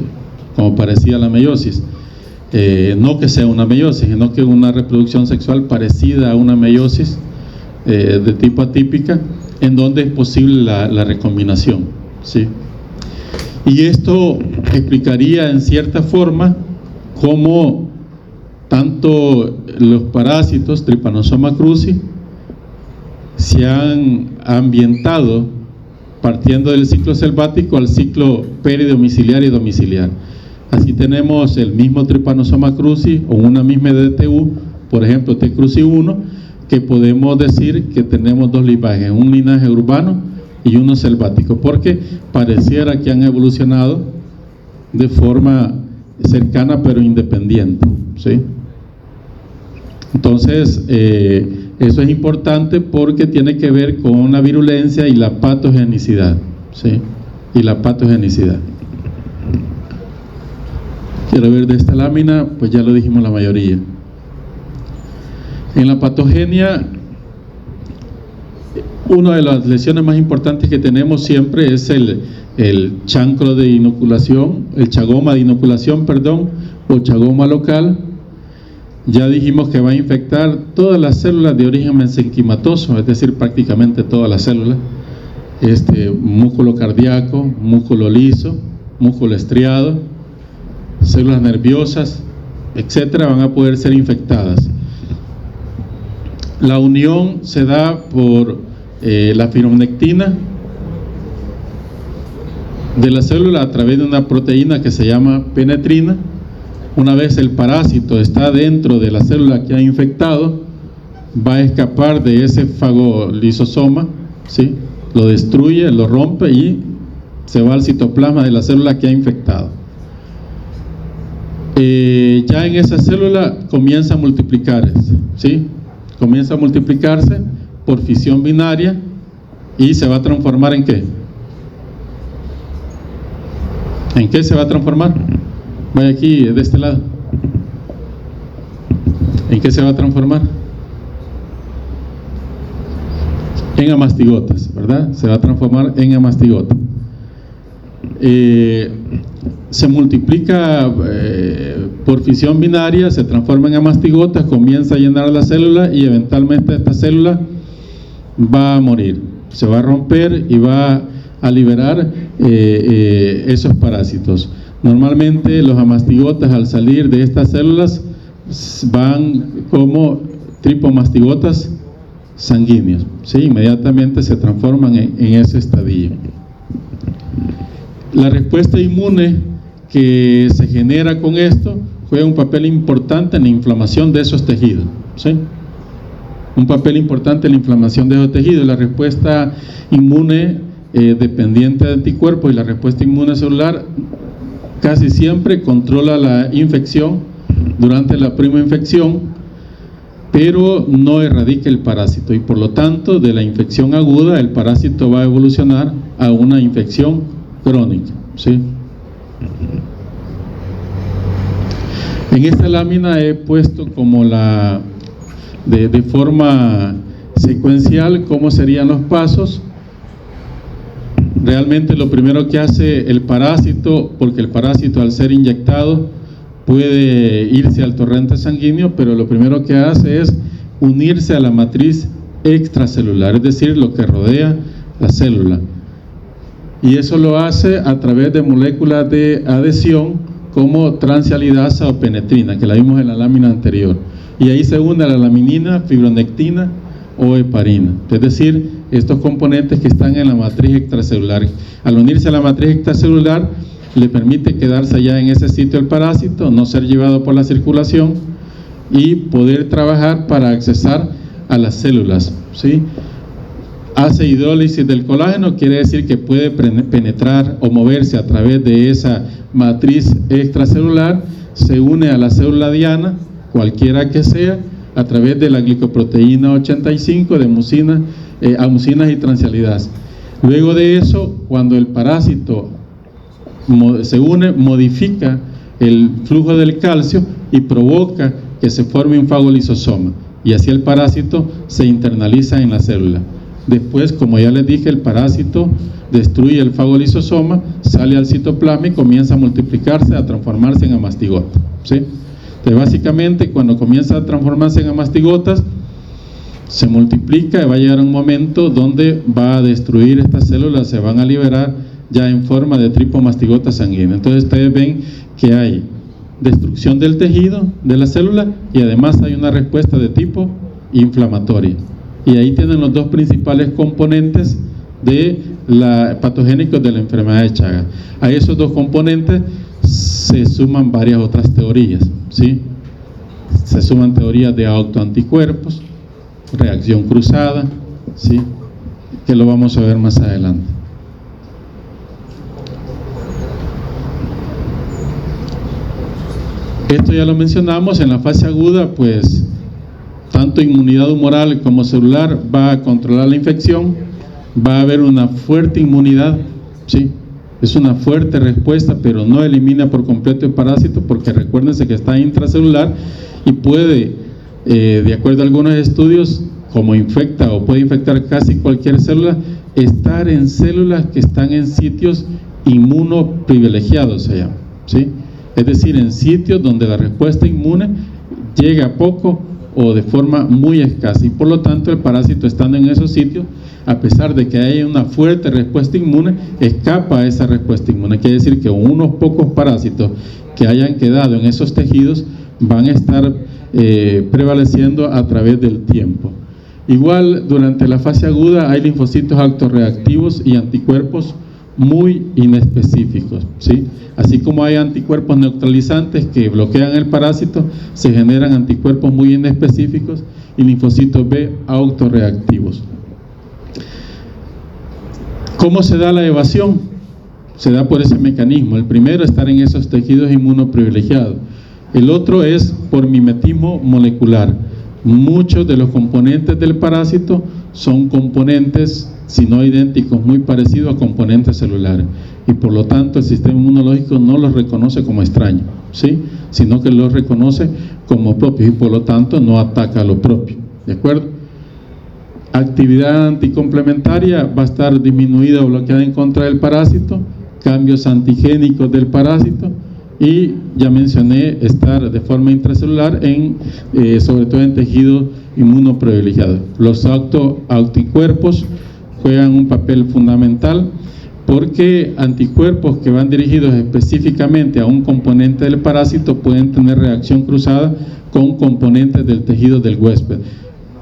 Como parecida a la meiosis. No que sea una meiosis, sino que una reproducción sexual parecida a una meiosis de tipo atípica, en donde es posible la recombinación, ¿sí? Y esto explicaría en cierta forma cómo tanto los parásitos Trypanosoma cruzi se han ambientado partiendo del ciclo selvático al ciclo peridomiciliar y domiciliar. Así tenemos el mismo Trypanosoma cruzi o una misma DTU, por ejemplo T. cruzi 1, que podemos decir que tenemos 2 linajes, un linaje urbano y uno selvático, porque pareciera que han evolucionado de forma cercana pero independiente, ¿sí? Entonces, eso es importante porque tiene que ver con la virulencia y la patogenicidad, ¿sí? Y la patogenicidad. Quiero ver de esta lámina, pues ya lo dijimos la mayoría. En la patogenia, una de las lesiones más importantes que tenemos siempre es el chancro de inoculación, el chagoma de inoculación, perdón, o chagoma local. Ya dijimos que va a infectar todas las células de origen mesenquimatoso, es decir, prácticamente todas las células, músculo cardíaco, músculo liso, músculo estriado, células nerviosas, etcétera, van a poder ser infectadas. La unión se da por la fibronectina de la célula a través de una proteína que se llama penetrina. Una vez el parásito está dentro de la célula que ha infectado, va a escapar de ese fagolisosoma, ¿sí? Lo destruye, lo rompe y se va al citoplasma de la célula que ha infectado. Ya en esa célula comienza a multiplicarse, ¿sí? Comienza a multiplicarse por fisión binaria y se va a transformar ¿en qué? ¿En qué se va a transformar? Vaya aquí, de este lado. ¿En qué se va a transformar? En amastigotas, ¿verdad? Se va a transformar en amastigota. Se multiplica por fisión binaria, se transforma en amastigotas, comienza a llenar la célula y eventualmente esta célula va a morir, se va a romper y va a liberar esos parásitos. Normalmente los amastigotas al salir de estas células van como tripomastigotas sanguíneos, ¿sí? Inmediatamente se transforman en ese estadio. La respuesta inmune que se genera con esto juega un papel importante en la inflamación de esos tejidos, ¿sí? Un papel importante en la inflamación de esos tejidos. La respuesta inmune dependiente de anticuerpos y la respuesta inmune celular casi siempre controla la infección durante la primera infección, pero no erradica el parásito, y por lo tanto de la infección aguda el parásito va a evolucionar a una infección crónica, ¿sí? En esta lámina he puesto como de forma secuencial cómo serían los pasos. Realmente lo primero que hace el parásito, porque el parásito al ser inyectado puede irse al torrente sanguíneo, pero lo primero que hace es unirse a la matriz extracelular, es decir, lo que rodea la célula. Y eso lo hace a través de moléculas de adhesión como transialidasa o penetrina, que la vimos en la lámina anterior. Y ahí se une a la laminina, fibronectina o heparina. Es decir, estos componentes que están en la matriz extracelular. Al unirse a la matriz extracelular, le permite quedarse allá en ese sitio el parásito, no ser llevado por la circulación y poder trabajar para accesar a las células, ¿sí? Hace hidrólisis del colágeno, quiere decir que puede penetrar o moverse a través de esa matriz extracelular, se une a la célula diana, cualquiera que sea, a través de la glicoproteína 85 de mucinas y transialidasa. Luego de eso, cuando el parásito se une, modifica el flujo del calcio y provoca que se forme un fagolisosoma, y así el parásito se internaliza en la célula. Después, como ya les dije, el parásito destruye el fagolisosoma, sale al citoplasma y comienza a multiplicarse, a transformarse en amastigotas, ¿sí? Entonces, básicamente, cuando comienza a transformarse en amastigotas, se multiplica y va a llegar un momento donde va a destruir estas células, se van a liberar ya en forma de tripomastigota sanguínea. Entonces, ustedes ven que hay destrucción del tejido, de la célula, y además hay una respuesta de tipo inflamatoria. Y ahí tienen los dos principales componentes patogénicos de la enfermedad de Chagas. A esos dos componentes se suman varias otras teorías, ¿sí? Se suman teorías de autoanticuerpos, reacción cruzada, ¿sí? Que lo vamos a ver más adelante. Esto ya lo mencionamos. En la fase aguda, pues tanto inmunidad humoral como celular va a controlar la infección, va a haber una fuerte inmunidad, ¿sí? Es una fuerte respuesta, pero no elimina por completo el parásito, porque recuérdense que está intracelular y puede, de acuerdo a algunos estudios, como infecta o puede infectar casi cualquier célula, estar en células que están en sitios inmunoprivilegiados, se llama, ¿sí? Es decir, en sitios donde la respuesta inmune llega poco o de forma muy escasa, y por lo tanto el parásito, estando en esos sitios, a pesar de que haya una fuerte respuesta inmune, escapa a esa respuesta inmune. Quiere decir que unos pocos parásitos que hayan quedado en esos tejidos van a estar prevaleciendo a través del tiempo. Igual, durante la fase aguda hay linfocitos autoreactivos y anticuerpos muy inespecíficos, ¿sí? Así como hay anticuerpos neutralizantes que bloquean el parásito, se generan anticuerpos muy inespecíficos y linfocitos B autorreactivos. ¿Cómo se da la evasión? Se da por ese mecanismo. El primero, estar en esos tejidos inmunoprivilegiados. El otro es por mimetismo molecular. Muchos de los componentes del parásito son componentes, si no idénticos, muy parecidos a componentes celulares, y por lo tanto el sistema inmunológico no los reconoce como extraños, ¿sí? Sino que los reconoce como propios, y por lo tanto no ataca a lo propio, ¿de acuerdo? Actividad anticomplementaria va a estar disminuida o bloqueada en contra del parásito, cambios antigénicos del parásito, y ya mencioné estar de forma intracelular sobre todo en tejidos inmunoprivilegiados. Los anticuerpos juegan un papel fundamental, porque anticuerpos que van dirigidos específicamente a un componente del parásito pueden tener reacción cruzada con componentes del tejido del huésped: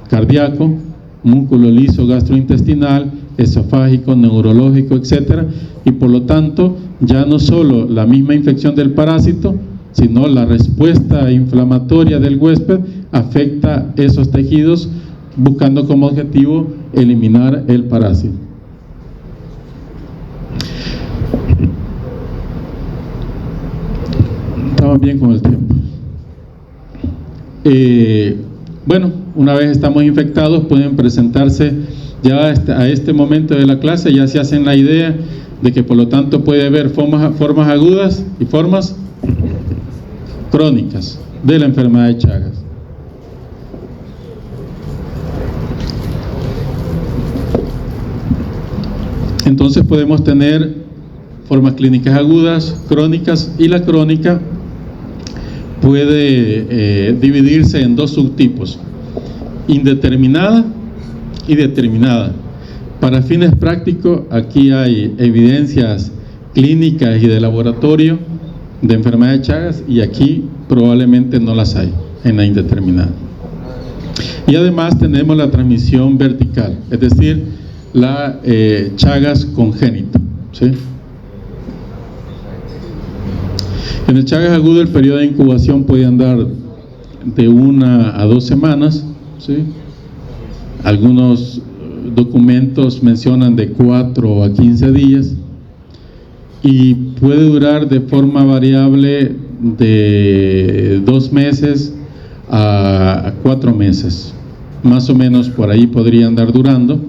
cardíaco, músculo liso gastrointestinal, esofágico, neurológico, etcétera, y por lo tanto ya no solo la misma infección del parásito, sino la respuesta inflamatoria del huésped afecta esos tejidos, buscando como objetivo eliminar el parásito. Estamos bien con el tiempo. Bueno, una vez estamos infectados, pueden presentarse ya a este momento de la clase, ya se hacen la idea de que por lo tanto puede haber formas agudas y formas crónicas de la enfermedad de Chagas. Entonces podemos tener formas clínicas agudas, crónicas, y la crónica puede dividirse en dos subtipos: indeterminada y determinada. Para fines prácticos, aquí hay evidencias clínicas y de laboratorio de enfermedad de Chagas, y aquí probablemente no las hay en la indeterminada. Y además tenemos la transmisión vertical, es decir, la Chagas congénito, ¿sí? En el Chagas agudo el periodo de incubación puede andar de 1 a 2 semanas, ¿sí? Algunos documentos mencionan de 4 a 15 días, y puede durar de forma variable de 2 meses a 4 meses, más o menos por ahí podría andar durando.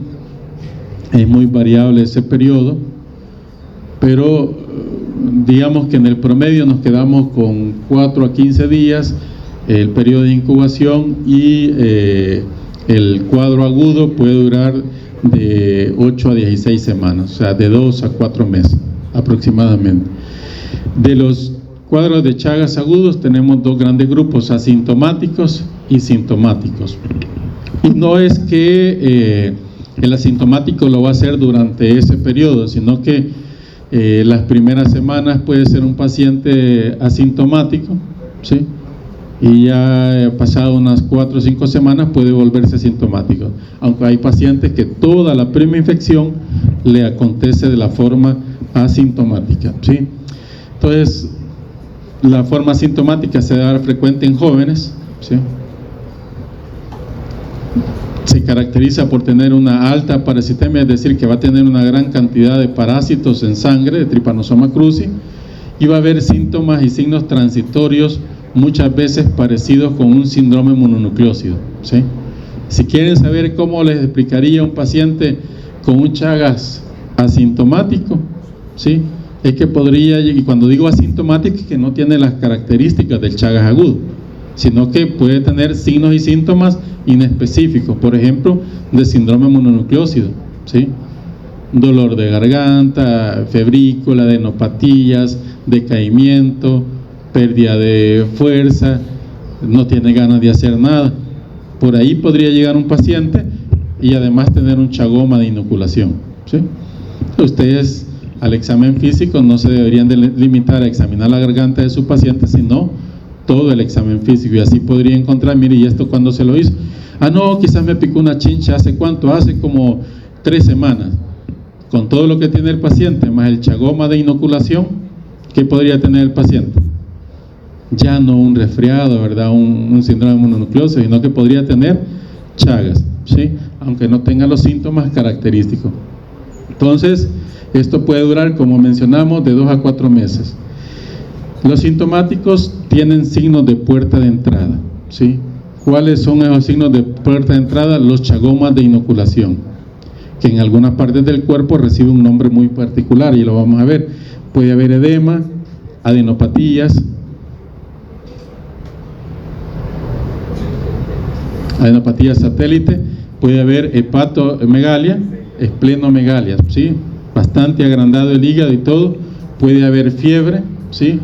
Es muy variable ese periodo, pero digamos que en el promedio nos quedamos con 4 a 15 días el periodo de incubación, y el cuadro agudo puede durar de 8 a 16 semanas, o sea, de 2 a 4 meses aproximadamente. De los cuadros de Chagas agudos tenemos dos grandes grupos: asintomáticos y sintomáticos. Y no es que el asintomático lo va a hacer durante ese periodo, sino que las primeras semanas puede ser un paciente asintomático, ¿sí? Y ya pasado unas 4 o 5 semanas puede volverse asintomático, aunque hay pacientes que toda la primera infección le acontece de la forma asintomática, ¿sí? Entonces, la forma asintomática se da frecuente en jóvenes, ¿sí? Se caracteriza por tener una alta parasitemia, es decir, que va a tener una gran cantidad de parásitos en sangre, de Trypanosoma cruzi, y va a haber síntomas y signos transitorios muchas veces parecidos con un síndrome mononucleósido, ¿sí? Si quieren saber cómo les explicaría a un paciente con un Chagas asintomático, ¿sí? Es que podría, y cuando digo asintomático, es que no tiene las características del Chagas agudo, sino que puede tener signos y síntomas inespecíficos, por ejemplo, de síndrome mononucleósido, ¿sí? Dolor de garganta, febrícula, adenopatías, decaimiento, pérdida de fuerza, no tiene ganas de hacer nada. Por ahí podría llegar un paciente y además tener un chagoma de inoculación, ¿sí? Ustedes al examen físico no se deberían de limitar a examinar la garganta de su paciente, sino todo el examen físico, y así podría encontrar: mire, ¿y esto cuándo se lo hizo? Ah, no, quizás me picó una chincha, ¿hace cuánto? Hace como 3 semanas. Con todo lo que tiene el paciente, más el chagoma de inoculación, ¿qué podría tener el paciente? Ya no un resfriado, ¿verdad? Un síndrome mononucleoso, sino que podría tener Chagas, ¿sí? Aunque no tenga los síntomas característicos. Entonces, esto puede durar, como mencionamos, de 2 a 4 meses. Los sintomáticos tienen signos de puerta de entrada, ¿sí? ¿Cuáles son esos signos de puerta de entrada? Los chagomas de inoculación, que en algunas partes del cuerpo recibe un nombre muy particular, y lo vamos a ver. Puede haber edema, adenopatías, adenopatía satélite, puede haber hepatomegalia, esplenomegalia, ¿sí? Bastante agrandado el hígado y todo. Puede haber fiebre, ¿sí?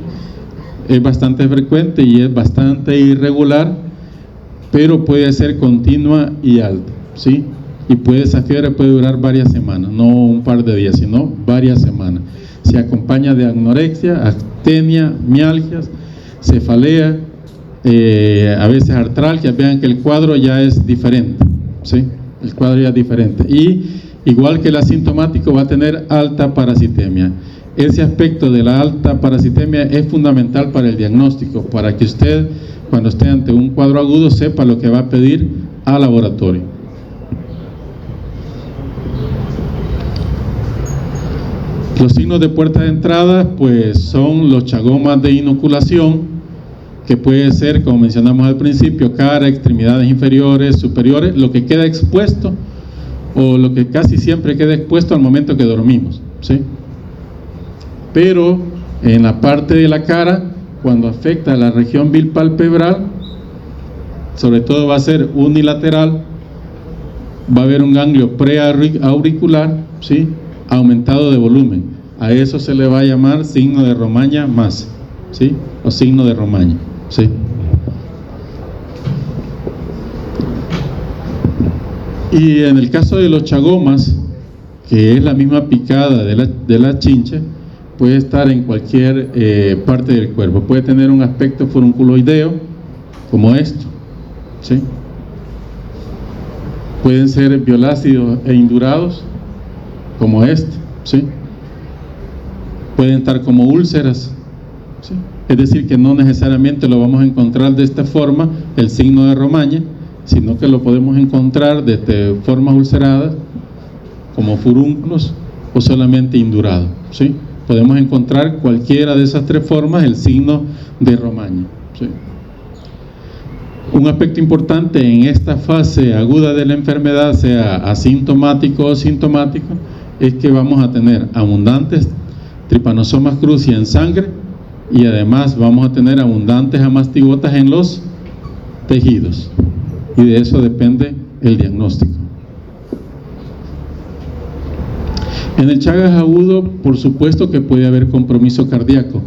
Es bastante frecuente y es bastante irregular, pero puede ser continua y alta, ¿sí? Y esa fiebre puede durar varias semanas, no un par de días, sino varias semanas. Se acompaña de anorexia, astenia, mialgias, cefalea, a veces artralgia. Vean que el cuadro ya es diferente, ¿sí? El cuadro ya es diferente. Y igual que el asintomático, va a tener alta parasitemia. ese aspecto de la alta parasitemia es fundamental para el diagnóstico, para que usted, cuando esté ante un cuadro agudo, sepa lo que va a pedir al laboratorio. Los signos de puerta de entrada, pues son los chagomas de inoculación, que puede ser, como mencionamos al principio, cara, extremidades inferiores, superiores, lo que queda expuesto o lo que casi siempre queda expuesto al momento que dormimos, ¿sí? Pero en la parte de la cara, cuando afecta a la región bilpalpebral, sobre todo va a ser unilateral, va a haber un ganglio preauricular, ¿sí?, aumentado de volumen. A eso se le va a llamar signo de Romaña más, ¿sí?, o signo de Romaña, ¿sí? Y en el caso de los chagomas, que es la misma picada de la chinche, puede estar en cualquier parte del cuerpo. Puede tener un aspecto furunculoideo, como esto, ¿sí? Pueden ser violácidos e indurados, como este, ¿sí? Pueden estar como úlceras, ¿sí? Es decir, que no necesariamente lo vamos a encontrar de esta forma, el signo de Romaña, sino que lo podemos encontrar desde formas ulceradas, como furúnculos, o solamente indurado, ¿sí? Podemos encontrar cualquiera de esas tres formas el signo de Romaña, ¿sí? Un aspecto importante en esta fase aguda de la enfermedad, sea asintomático o sintomático, es que vamos a tener abundantes tripanosomas cruzi en sangre, y además vamos a tener abundantes amastigotas en los tejidos, y de eso depende el diagnóstico. En el Chagas agudo, por supuesto que puede haber compromiso cardíaco,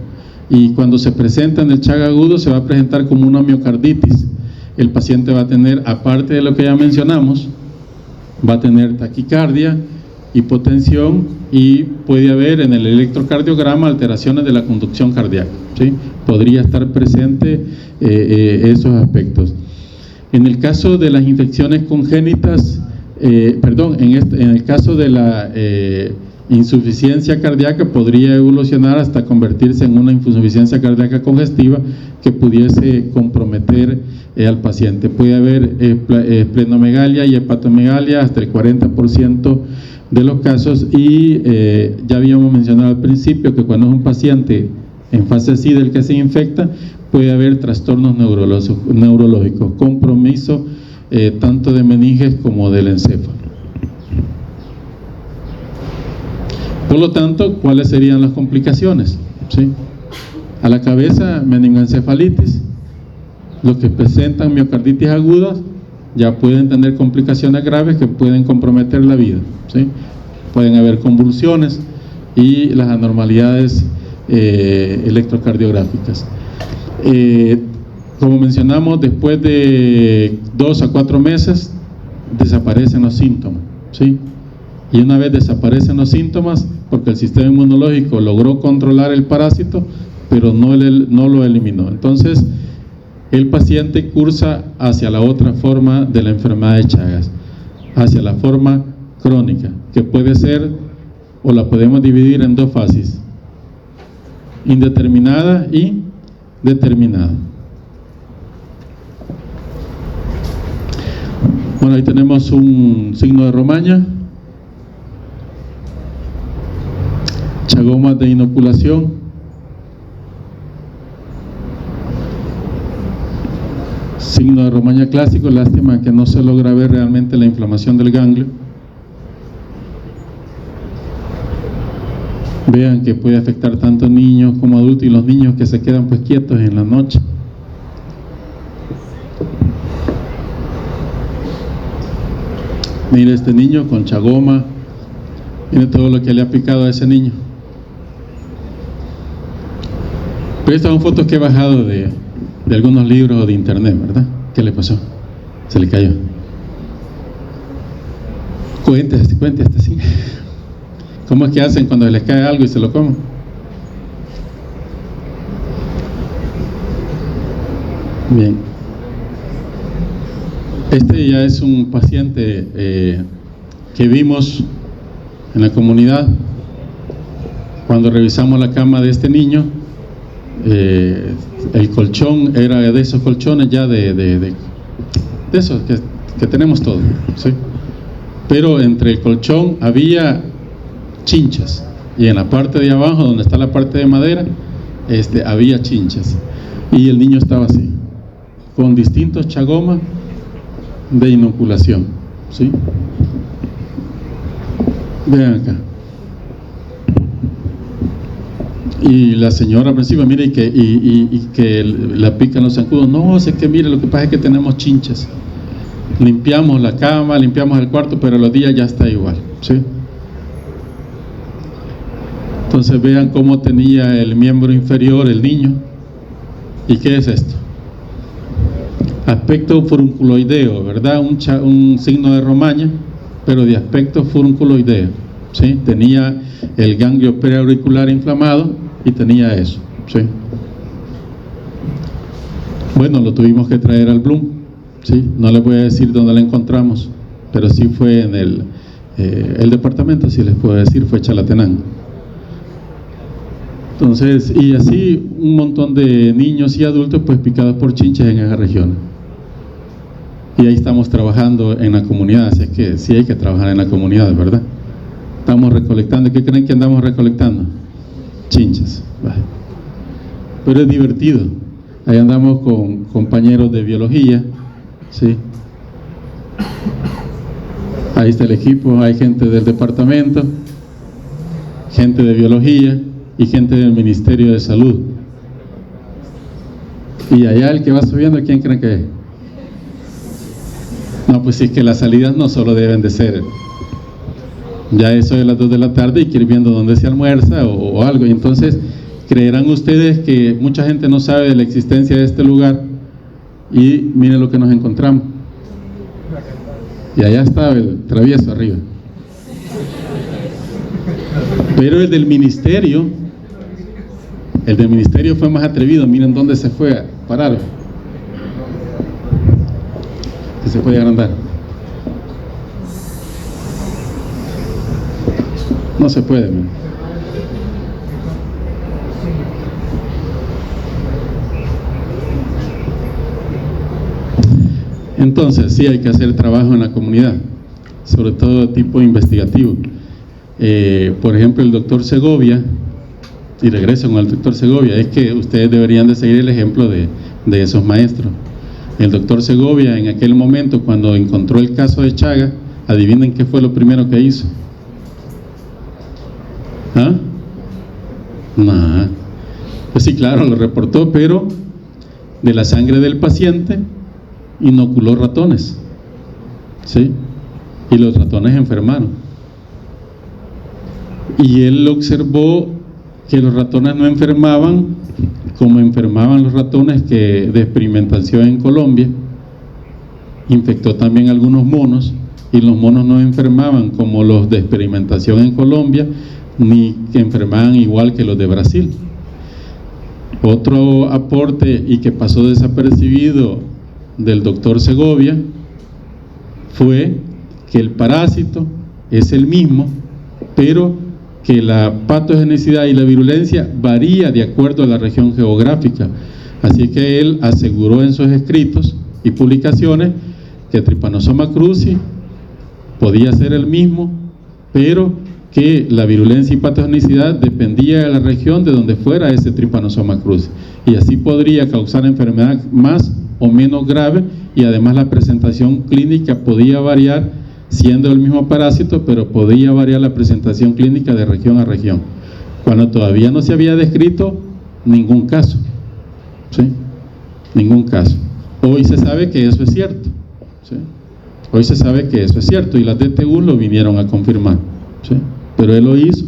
y cuando se presenta en el Chagas agudo se va a presentar como una miocarditis. El paciente va a tener, aparte de lo que ya mencionamos, va a tener taquicardia, hipotensión, y puede haber en el electrocardiograma alteraciones de la conducción cardíaca, ¿sí? Podría estar presente esos aspectos. En el caso de las infecciones congénitas, en el caso de la insuficiencia cardíaca, podría evolucionar hasta convertirse en una insuficiencia cardíaca congestiva que pudiese comprometer al paciente. Puede haber esplenomegalia y hepatomegalia hasta el 40% de los casos, y ya habíamos mencionado al principio que cuando es un paciente en fase SIDA el que se infecta, puede haber trastornos neurológicos, compromiso tanto de meninges como del encéfalo. Por lo tanto, ¿cuáles serían las complicaciones? ¿Sí? A la cabeza, meningoencefalitis. Los que presentan miocarditis agudas ya pueden tener complicaciones graves que pueden comprometer la vida, ¿sí? Pueden haber convulsiones y las anormalidades electrocardiográficas. Como mencionamos, después de 2 a 4 meses desaparecen los síntomas, ¿sí? Y una vez desaparecen los síntomas, porque el sistema inmunológico logró controlar el parásito, pero no lo eliminó. Entonces, el paciente cursa hacia la otra forma de la enfermedad de Chagas, hacia la forma crónica, que puede ser, o la podemos dividir en dos fases: indeterminada y determinada. Bueno, ahí tenemos un signo de Romaña, chagomas de inoculación, signo de Romaña clásico. Lástima que no se logra ver realmente la inflamación del ganglio. Vean que puede afectar tanto niños como adultos, y los niños que se quedan pues quietos en la noche. Mire este niño con chagoma, mire todo lo que le ha picado a ese niño. Pero estas son fotos que he bajado de algunos libros o de internet, ¿verdad? ¿Qué le pasó? Se le cayó. Cuente así. ¿Cómo es que hacen cuando les cae algo y se lo comen? Bien. Este ya es un paciente que vimos en la comunidad. Cuando revisamos la cama de este niño, el colchón era de esos colchones ya de esos que tenemos todos, ¿sí? Pero entre el colchón había chinchas, y en la parte de abajo, donde está la parte de madera, había chinchas, y el niño estaba así, con distintos chagomas de inoculación, ¿sí? Vean acá. Y la señora al principio, mire, y que la pican los zancudos. No, sé que mire, lo que pasa es que tenemos chinchas. Limpiamos la cama, limpiamos el cuarto, pero a los días ya está igual, ¿sí? Entonces vean cómo tenía el miembro inferior el niño. ¿Y qué es esto? Aspecto furunculoideo, ¿verdad? Un signo de Romaña, pero de aspecto furunculoideo, ¿sí? Tenía el ganglio preauricular inflamado y tenía eso, ¿sí? Bueno, lo tuvimos que traer al Bloom, ¿sí? No les voy a decir dónde lo encontramos, pero sí fue en el departamento, sí les puedo decir, fue Chalatenango. Entonces, y así un montón de niños y adultos pues picados por chinches en esa región. Y ahí estamos trabajando en la comunidad, así es que sí hay que trabajar en la comunidad, ¿verdad? Estamos recolectando. ¿Qué creen que andamos recolectando? Chinches. Pero es divertido. Ahí andamos con compañeros de biología, ¿sí? Ahí está el equipo, hay gente del departamento, gente de biología y gente del Ministerio de Salud. Y allá el que va subiendo, ¿quién creen que es? No, pues sí, es que las salidas no solo deben de ser ya eso de las 2 de la tarde y que ir viendo dónde se almuerza o algo. Y entonces, creerán ustedes que mucha gente no sabe de la existencia de este lugar, y miren lo que nos encontramos. Y allá estaba el travieso arriba. Pero el del ministerio fue más atrevido. Miren dónde se fue a parar, que se puede agrandar. No se puede, man. Entonces sí hay que hacer trabajo en la comunidad, sobre todo de tipo investigativo. Por ejemplo, el doctor Segovia, y regreso con el doctor Segovia, es que ustedes deberían de seguir el ejemplo de esos maestros. El doctor Segovia, en aquel momento, cuando encontró el caso de Chaga, adivinen qué fue lo primero que hizo. ¿Ah? Nah. Pues sí, claro, lo reportó, pero de la sangre del paciente inoculó ratones, ¿sí? Y los ratones enfermaron. Y él observó que los ratones no enfermaban como enfermaban los ratones de experimentación en Colombia. Infectó también algunos monos, y los monos no enfermaban como los de experimentación en Colombia, ni que enfermaban igual que los de Brasil. Otro aporte, y que pasó desapercibido, del doctor Segovia fue que el parásito es el mismo, pero que la patogenicidad y la virulencia varía de acuerdo a la región geográfica. Así que él aseguró en sus escritos y publicaciones que Trypanosoma cruzi podía ser el mismo, pero que la virulencia y patogenicidad dependía de la región de donde fuera ese Trypanosoma cruzi, y así podría causar enfermedad más o menos grave, y además la presentación clínica podía variar, siendo el mismo parásito, pero podía variar la presentación clínica de región a región, cuando todavía no se había descrito ningún caso, ¿sí? Ningún caso. Hoy se sabe que eso es cierto, ¿sí? Hoy se sabe que eso es cierto, y las DTU lo vinieron a confirmar, ¿sí? Pero él lo hizo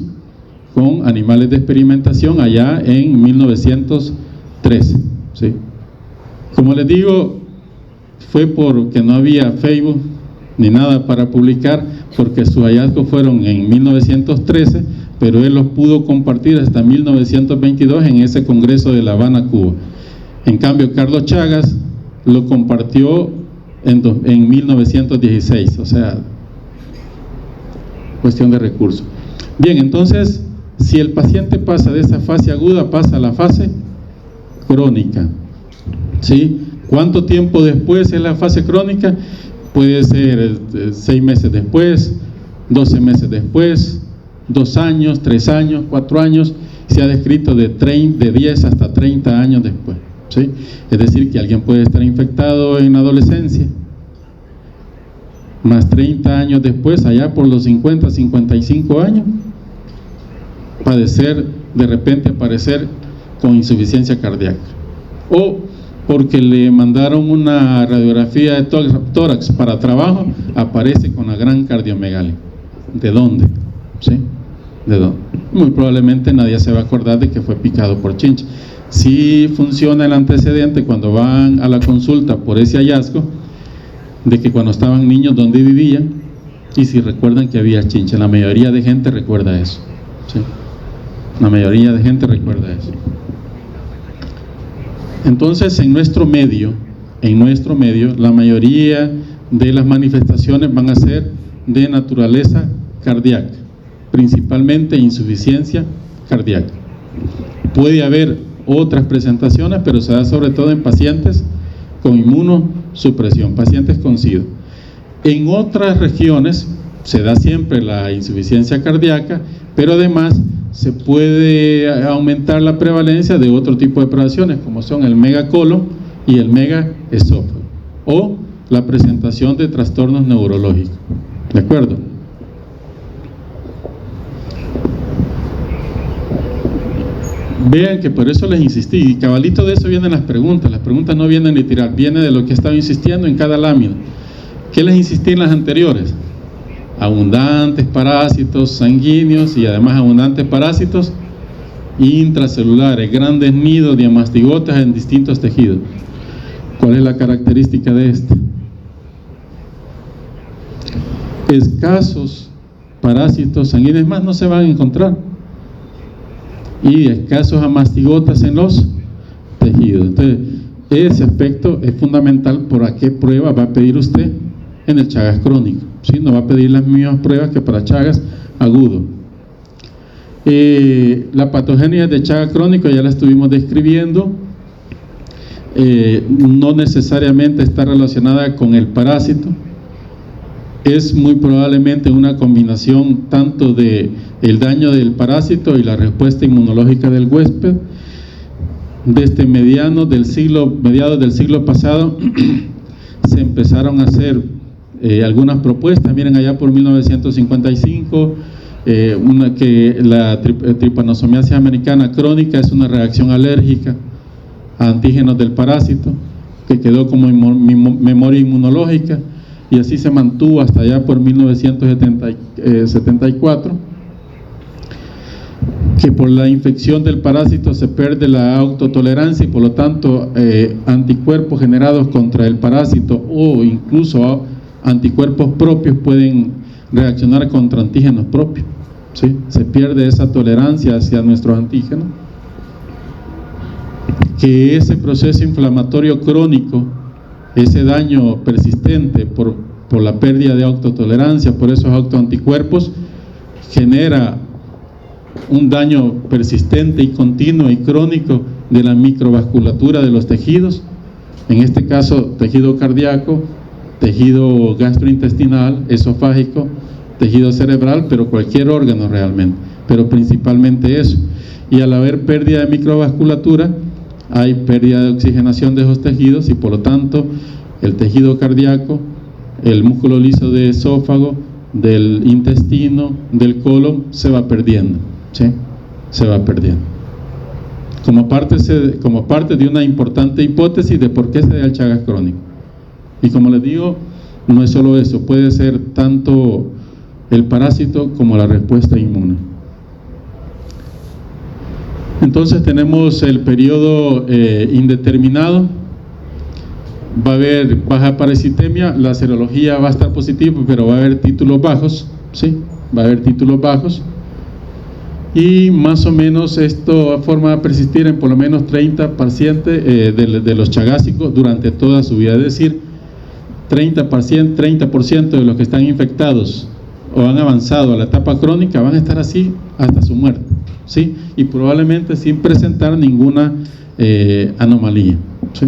con animales de experimentación allá en 1913, ¿sí? Como les digo, fue porque no había Facebook ni nada para publicar, porque sus hallazgos fueron en 1913, pero él los pudo compartir hasta 1922 en ese congreso de La Habana, Cuba. En cambio, Carlos Chagas lo compartió en 1916, o sea, cuestión de recursos. Bien, entonces, Si el paciente pasa de esa fase aguda, pasa a la fase crónica, ¿sí? ¿Cuánto tiempo después es la fase crónica? Puede ser 6 meses después, 12 meses después, 2 años, 3 años, 4 años. Se ha descrito de 10 hasta 30 años después, ¿sí? Es decir, que alguien puede estar infectado en la adolescencia, más 30 años después, allá por los 50, 55 años, de repente aparecer con insuficiencia cardíaca, o porque le mandaron una radiografía de tórax para trabajo, aparece con la gran cardiomegalia. ¿De dónde? ¿Sí? ¿De dónde? Muy probablemente nadie se va a acordar de que fue picado por chinche. Sí funciona el antecedente cuando van a la consulta por ese hallazgo, de que cuando estaban niños, ¿dónde vivían? Y si recuerdan que había chinche. La mayoría de gente recuerda eso, ¿sí? La mayoría de gente recuerda eso. Entonces, en nuestro medio, la mayoría de las manifestaciones van a ser de naturaleza cardíaca, principalmente insuficiencia cardíaca. Puede haber otras presentaciones, pero se da sobre todo en pacientes con inmunosupresión, pacientes con SIDA. En otras regiones se da siempre la insuficiencia cardíaca, pero además se puede aumentar la prevalencia de otro tipo de operaciones, como son el megacolon y el megaesófago, o la presentación de trastornos neurológicos. ¿De acuerdo? Vean que por eso les insistí, y cabalito de eso vienen las preguntas no vienen de tirar, viene de lo que he estado insistiendo en cada lámina. ¿Qué les insistí en las anteriores? Abundantes parásitos sanguíneos y además abundantes parásitos intracelulares, grandes nidos de mastigotas en distintos tejidos. ¿Cuál es la característica de este? Escasos parásitos sanguíneos, más no se van a encontrar, y escasos amastigotas en los tejidos. Entonces, ese aspecto es fundamental. ¿Por a qué prueba va a pedir usted en el Chagas crónico? ¿Sí? No va a pedir las mismas pruebas que para Chagas agudo. La patogenia de Chagas crónico ya la estuvimos describiendo. No necesariamente está relacionada con el parásito. Es muy probablemente una combinación tanto de el daño del parásito y la respuesta inmunológica del huésped. Desde mediados del siglo pasado se empezaron a hacer algunas propuestas. Miren, allá por 1955, que la tripanosomiasis americana crónica es una reacción alérgica a antígenos del parásito, que quedó como memoria inmunológica, y así se mantuvo hasta allá por 1974, que por la infección del parásito se pierde la autotolerancia y por lo tanto anticuerpos generados contra el parásito o incluso anticuerpos propios pueden reaccionar contra antígenos propios, ¿sí? Se pierde esa tolerancia hacia nuestros antígenos. Que ese proceso inflamatorio crónico, ese daño persistente por la pérdida de autotolerancia, por esos autoanticuerpos, genera un daño persistente y continuo y crónico de la microvasculatura de los tejidos, en este caso tejido cardíaco, tejido gastrointestinal, esofágico, tejido cerebral, pero cualquier órgano realmente, pero principalmente eso. Y al haber pérdida de microvasculatura, hay pérdida de oxigenación de esos tejidos y por lo tanto el tejido cardíaco, el músculo liso de esófago, del intestino, del colon, se va perdiendo, ¿sí? Se va perdiendo. Como parte de una importante hipótesis de por qué se da el Chagas crónico. Y como les digo, no es solo eso, puede ser tanto el parásito como la respuesta inmune. Entonces tenemos el periodo indeterminado. Va a haber baja parasitemia, la serología va a estar positiva, pero va a haber títulos bajos, ¿sí? Va a haber títulos bajos. Y más o menos esto forma a persistir en por lo menos 30 pacientes de los chagásicos durante toda su vida. Es decir, 30% de los que están infectados o han avanzado a la etapa crónica van a estar así hasta su muerte. ¿sí? Y probablemente sin presentar ninguna anomalía, ¿sí?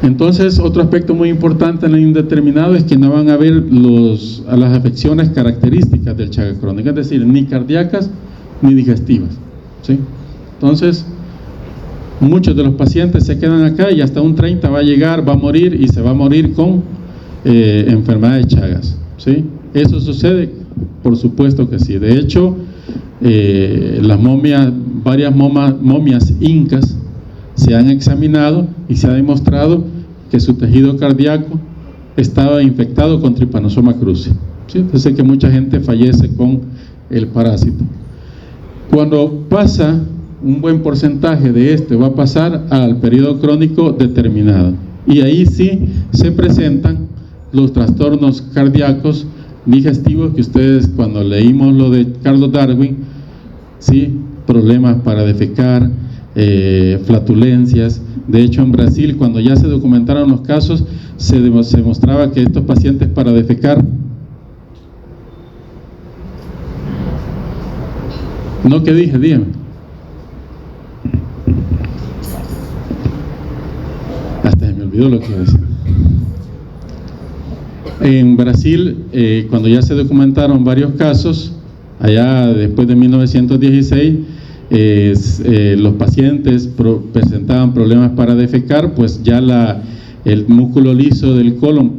Entonces, otro aspecto muy importante en el indeterminado es que no van a haber las afecciones características del Chagas crónica, es decir, ni cardíacas ni digestivas, ¿sí? Entonces, muchos de los pacientes se quedan acá y hasta un 30 va a llegar, va a morir y se va a morir con enfermedad de Chagas, ¿sí? ¿Eso sucede? Por supuesto que sí. De hecho, las momias, varias momias incas se han examinado y se ha demostrado que su tejido cardíaco estaba infectado con Trypanosoma cruzi, ¿sí? Entonces que mucha gente fallece con el parásito. Cuando pasa, un buen porcentaje de este va a pasar al periodo crónico determinado, y ahí sí se presentan los trastornos cardíacos digestivos que ustedes, cuando leímos lo de Carlos Darwin, ¿sí? Problemas para defecar, flatulencias. De hecho, en Brasil, cuando ya se documentaron los casos, se demostraba que estos pacientes para defecar, ¿no? ¿Qué dije? Dígame. Hasta se me olvidó lo que iba a decir. En Brasil, cuando ya se documentaron varios casos, allá después de 1916, los pacientes presentaban problemas para defecar, pues ya el músculo liso del colon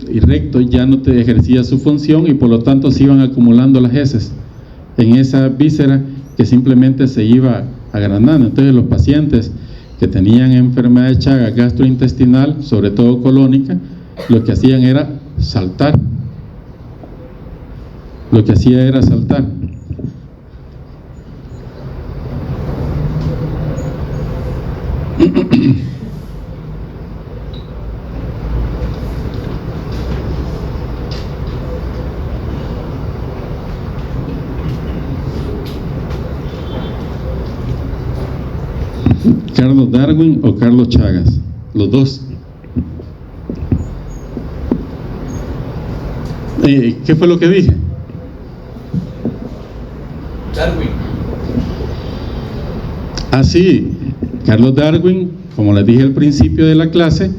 y recto ya no ejercía su función, y por lo tanto se iban acumulando las heces en esa víscera que simplemente se iba agrandando. Entonces los pacientes que tenían enfermedad de Chagas gastrointestinal, sobre todo colónica, lo que hacían era saltar. Lo que hacía era saltar. Carlos Darwin o Carlos Chagas, los dos. ¿Qué fue lo que dije? Darwin. Sí, Carlos Darwin, como les dije al principio de la clase,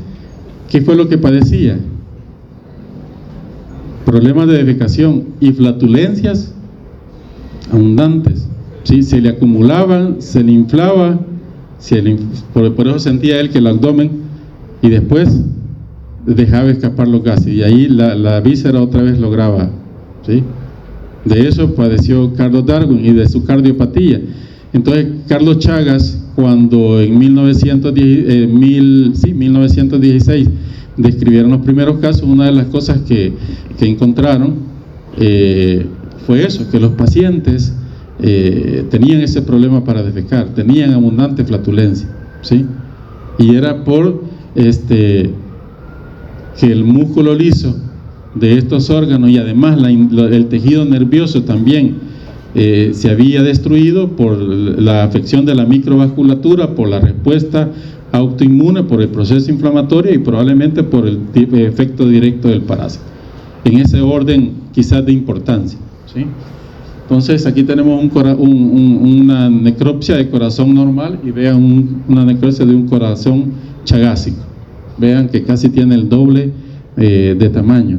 ¿qué fue lo que padecía? Problemas de defecación y flatulencias abundantes, ¿sí? Se le acumulaban, se le inflaba, por eso sentía él que el abdomen, y después dejaba escapar los gases, y ahí la víscera otra vez lograba, ¿sí? De eso padeció Carlos Darwin y de su cardiopatía. Entonces Carlos Chagas, cuando en 1916 describieron los primeros casos, una de las cosas que encontraron fue eso, que los pacientes tenían ese problema para defecar, tenían abundante flatulencia, ¿sí? Y era por que el músculo liso de estos órganos, y además el tejido nervioso también se había destruido por la afección de la microvasculatura, por la respuesta autoinmune, por el proceso inflamatorio y probablemente por el efecto directo del parásito. En ese orden quizás de importancia, ¿sí? Entonces aquí tenemos una necropsia de corazón normal, y vean una necropsia de un corazón chagásico. Vean que casi tiene el doble de tamaño.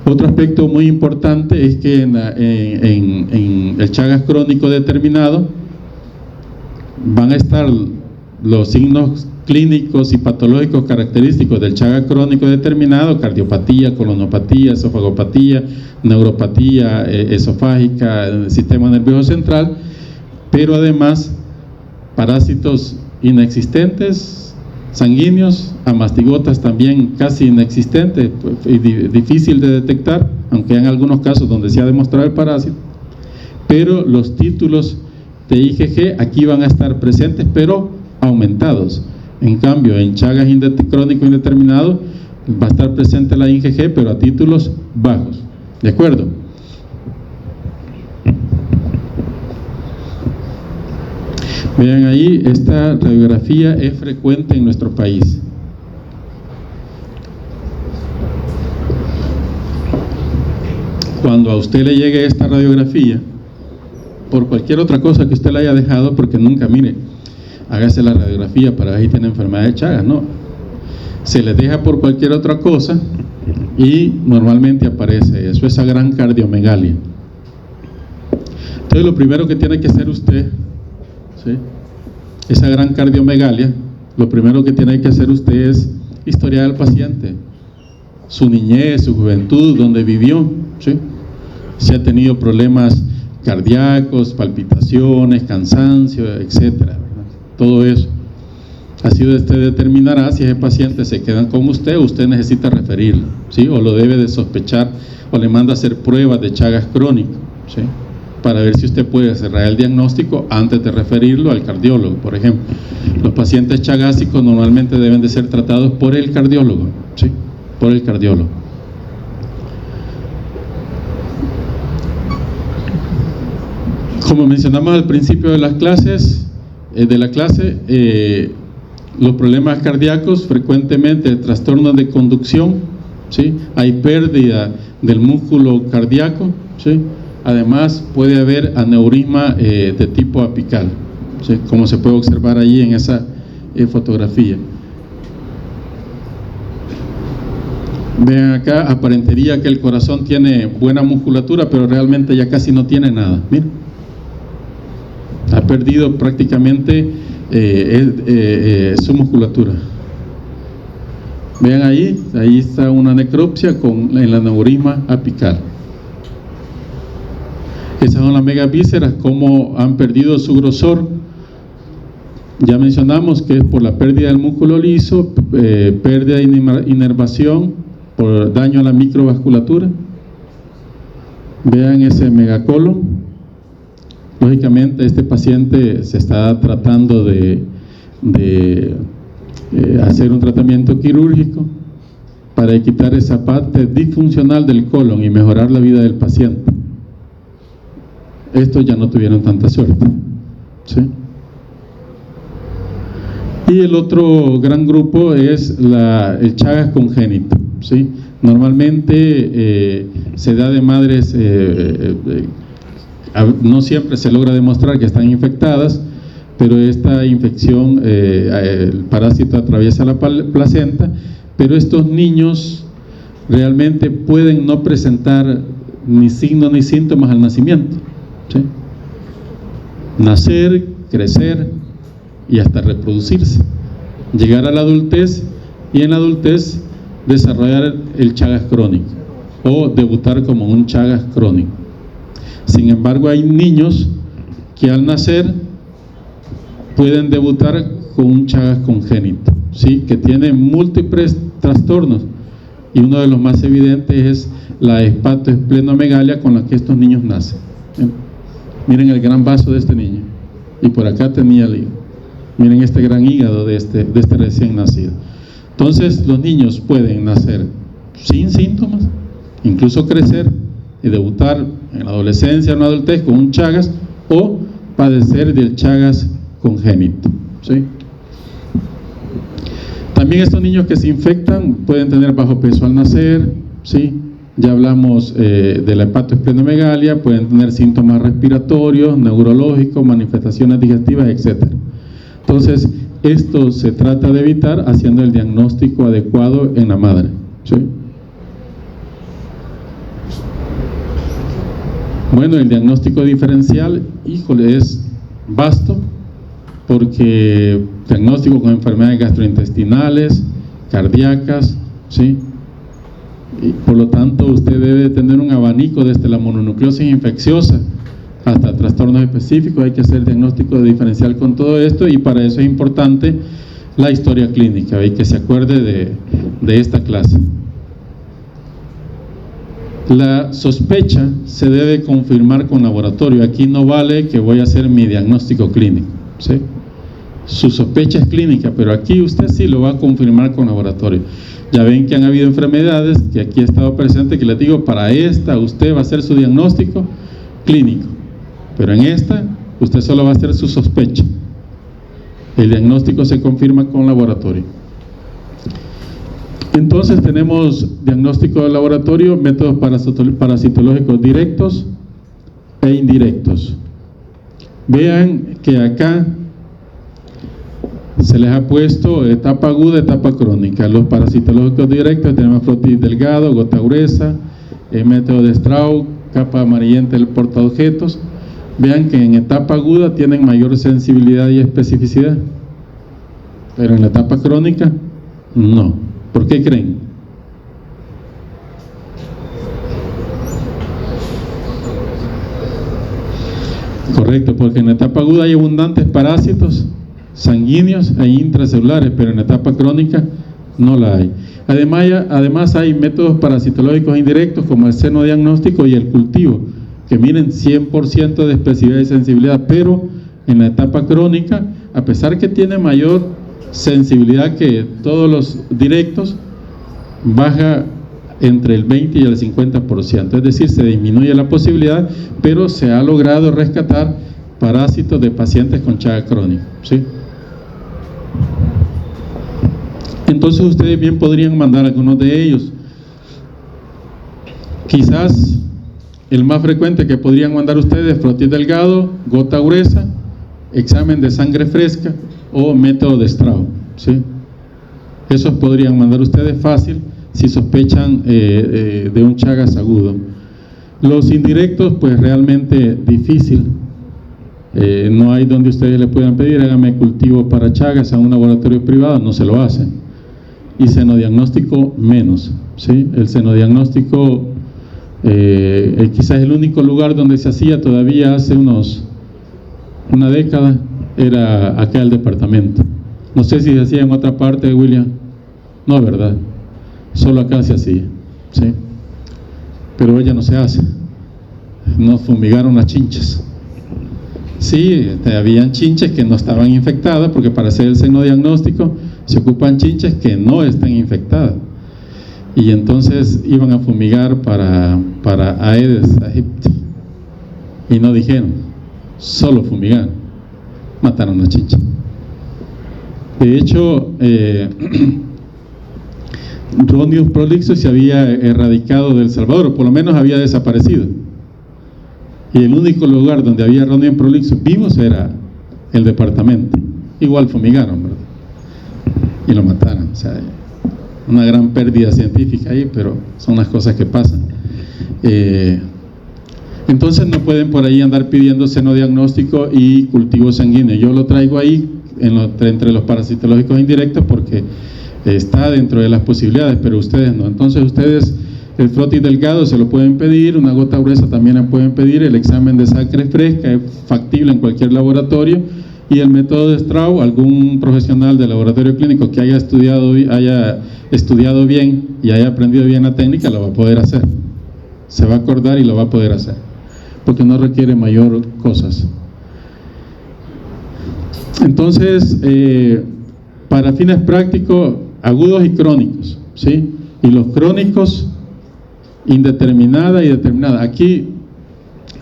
Otro aspecto muy importante es que en el Chagas crónico determinado van a estar los signos clínicos y patológicos característicos del Chagas crónico determinado: cardiopatía, colonopatía, esofagopatía, neuropatía esofágica, sistema nervioso central, pero además parásitos inexistentes, sanguíneos, amastigotas también casi inexistentes y difícil de detectar, aunque hay algunos casos donde se ha demostrado el parásito. Pero los títulos de IgG aquí van a estar presentes, pero aumentados. En cambio, en Chagas crónico indeterminado va a estar presente la IgG, pero a títulos bajos. ¿De acuerdo? Vean ahí, esta radiografía es frecuente en nuestro país. cuando a usted le llegue esta radiografía, por cualquier otra cosa que usted le haya dejado, porque nunca, mire, hágase la radiografía para ver si tiene enfermedad de Chagas, no. Se le deja por cualquier otra cosa y normalmente aparece eso, esa gran cardiomegalia. Entonces lo primero que tiene que hacer usted, ¿sí?, esa gran cardiomegalia, lo primero que tiene que hacer usted es historiar al paciente, su niñez, su juventud, donde vivió, ¿sí?, si ha tenido problemas cardíacos, palpitaciones, cansancio, etcétera, todo eso. Así usted determinará si ese paciente se queda con usted o usted necesita referirlo, ¿sí?, o lo debe de sospechar o le manda a hacer pruebas de Chagas crónico, ¿sí?, para ver si usted puede cerrar el diagnóstico antes de referirlo al cardiólogo, por ejemplo. Los pacientes chagásicos normalmente deben de ser tratados por el cardiólogo, ¿sí?, por el cardiólogo. Como mencionamos al principio de las clases, los problemas cardíacos frecuentemente trastornos de conducción, ¿sí?, hay pérdida del músculo cardíaco, ¿sí?, además puede haber aneurisma de tipo apical, ¿sí?, como se puede observar allí en esa fotografía. Vean acá, aparentaría que el corazón tiene buena musculatura, pero realmente ya casi no tiene nada. Miren, ha perdido prácticamente su musculatura. Vean ahí está una necropsia en la aneurisma apical. Esas son las megavísceras, como han perdido su grosor. Ya mencionamos que es por la pérdida del músculo liso, pérdida de inervación, por daño a la microvasculatura. Vean ese megacolon. Lógicamente este paciente se está tratando de hacer un tratamiento quirúrgico para quitar esa parte disfuncional del colon y mejorar la vida del paciente. Estos ya no tuvieron tanta suerte, ¿sí? Y el otro gran grupo es el Chagas congénito, ¿sí? Normalmente se da de madres, no siempre se logra demostrar que están infectadas, pero esta infección, el parásito atraviesa la placenta, pero estos niños realmente pueden no presentar ni signos ni síntomas al nacimiento, ¿sí? Nacer, crecer y hasta reproducirse, llegar a la adultez y en la adultez desarrollar el Chagas crónico o debutar como un Chagas crónico. Sin embargo, hay niños que al nacer pueden debutar con un Chagas congénito, ¿sí?, que tiene múltiples trastornos, y uno de los más evidentes es la hepatoesplenomegalia con la que estos niños nacen. Miren el gran vaso de este niño, y por acá tenía el hígado. Miren este gran hígado de este recién nacido. Entonces los niños pueden nacer sin síntomas, incluso crecer y debutar en la adolescencia o en la adultez con un Chagas, o padecer del Chagas congénito, ¿sí? También estos niños que se infectan pueden tener bajo peso al nacer, ¿sí? Ya hablamos de la hepatoesplenomegalia, pueden tener síntomas respiratorios, neurológicos, manifestaciones digestivas, etc. Entonces, esto se trata de evitar haciendo el diagnóstico adecuado en la madre, ¿sí? Bueno, el diagnóstico diferencial, híjole, es vasto, porque diagnóstico con enfermedades gastrointestinales, cardíacas, ¿sí? Y por lo tanto usted debe tener un abanico desde la mononucleosis infecciosa hasta trastornos específicos. Hay que hacer diagnóstico diferencial con todo esto, y para eso es importante la historia clínica, y que se acuerde de esta clase. La sospecha se debe confirmar con laboratorio. Aquí no vale que voy a hacer mi diagnóstico clínico, ¿sí? Su sospecha es clínica, pero aquí usted sí lo va a confirmar con laboratorio. Ya ven que han habido enfermedades que aquí he estado presente, que les digo, para esta usted va a hacer su diagnóstico clínico, pero en esta usted solo va a hacer su sospecha. El diagnóstico se confirma con laboratorio. Entonces tenemos diagnóstico de laboratorio, métodos parasitológicos directos e indirectos. Vean que acá se les ha puesto etapa aguda, etapa crónica. Los parasitológicos directos tenemos frotis delgado, gota gruesa, método de Strauss, capa amarillenta del portaobjetos. Vean que en etapa aguda tienen mayor sensibilidad y especificidad, pero en la etapa crónica no. ¿Por qué creen? Correcto, porque en la etapa aguda hay abundantes parásitos sanguíneos e intracelulares, pero en la etapa crónica no la hay. Además hay métodos parasitológicos indirectos como el senodiagnóstico y el cultivo, que miren 100% de especificidad y sensibilidad, pero en la etapa crónica, a pesar que tiene mayor sensibilidad que todos los directos, baja entre el 20 y el 50%, es decir, se disminuye la posibilidad, pero se ha logrado rescatar parásitos de pacientes con Chaga crónica, ¿sí? Entonces ustedes bien podrían mandar algunos de ellos. Quizás el más frecuente que podrían mandar ustedes, frotis delgado, gota gruesa, examen de sangre fresca o método de Strauss, ¿sí? Esos podrían mandar ustedes fácil si sospechan de un Chagas agudo. Los indirectos, pues realmente difícil. No hay donde ustedes le puedan pedir, hágame cultivo para Chagas a un laboratorio privado, no se lo hacen. Y senodiagnóstico menos, ¿sí? El senodiagnóstico quizás el único lugar donde se hacía todavía hace una década era acá el departamento. No sé si se hacía en otra parte, William. No, ¿verdad? Solo acá se hacía, ¿sí? Pero ya no se hace. Nos fumigaron las chinches. Sí, habían chinches que no estaban infectadas, porque para hacer el senodiagnóstico se ocupan chinches que no están infectadas. Y entonces iban a fumigar para Aedes aegypti. Y no dijeron, solo fumigar. Mataron a chinches. De hecho, Rhodium prolixus se había erradicado de El Salvador, o por lo menos había desaparecido. Y el único lugar donde había Rhodium prolixus vivos era el departamento. Igual fumigaron, ¿verdad? Y lo mataron. O sea, una gran pérdida científica ahí, pero son las cosas que pasan. Entonces no pueden por ahí andar pidiendo senodiagnóstico y cultivo sanguíneo. Yo lo traigo ahí entre los parasitológicos indirectos porque está dentro de las posibilidades, pero ustedes no. Entonces ustedes el frotis delgado se lo pueden pedir, una gota gruesa también la pueden pedir, el examen de sangre fresca es factible en cualquier laboratorio, y el método de Strauss, algún profesional del laboratorio clínico que haya estudiado bien y haya aprendido bien la técnica lo va a poder hacer, se va a acordar y lo va a poder hacer, porque no requiere mayor cosas. Entonces, para fines prácticos, agudos y crónicos, ¿sí? Y los crónicos, indeterminada y determinada. Aquí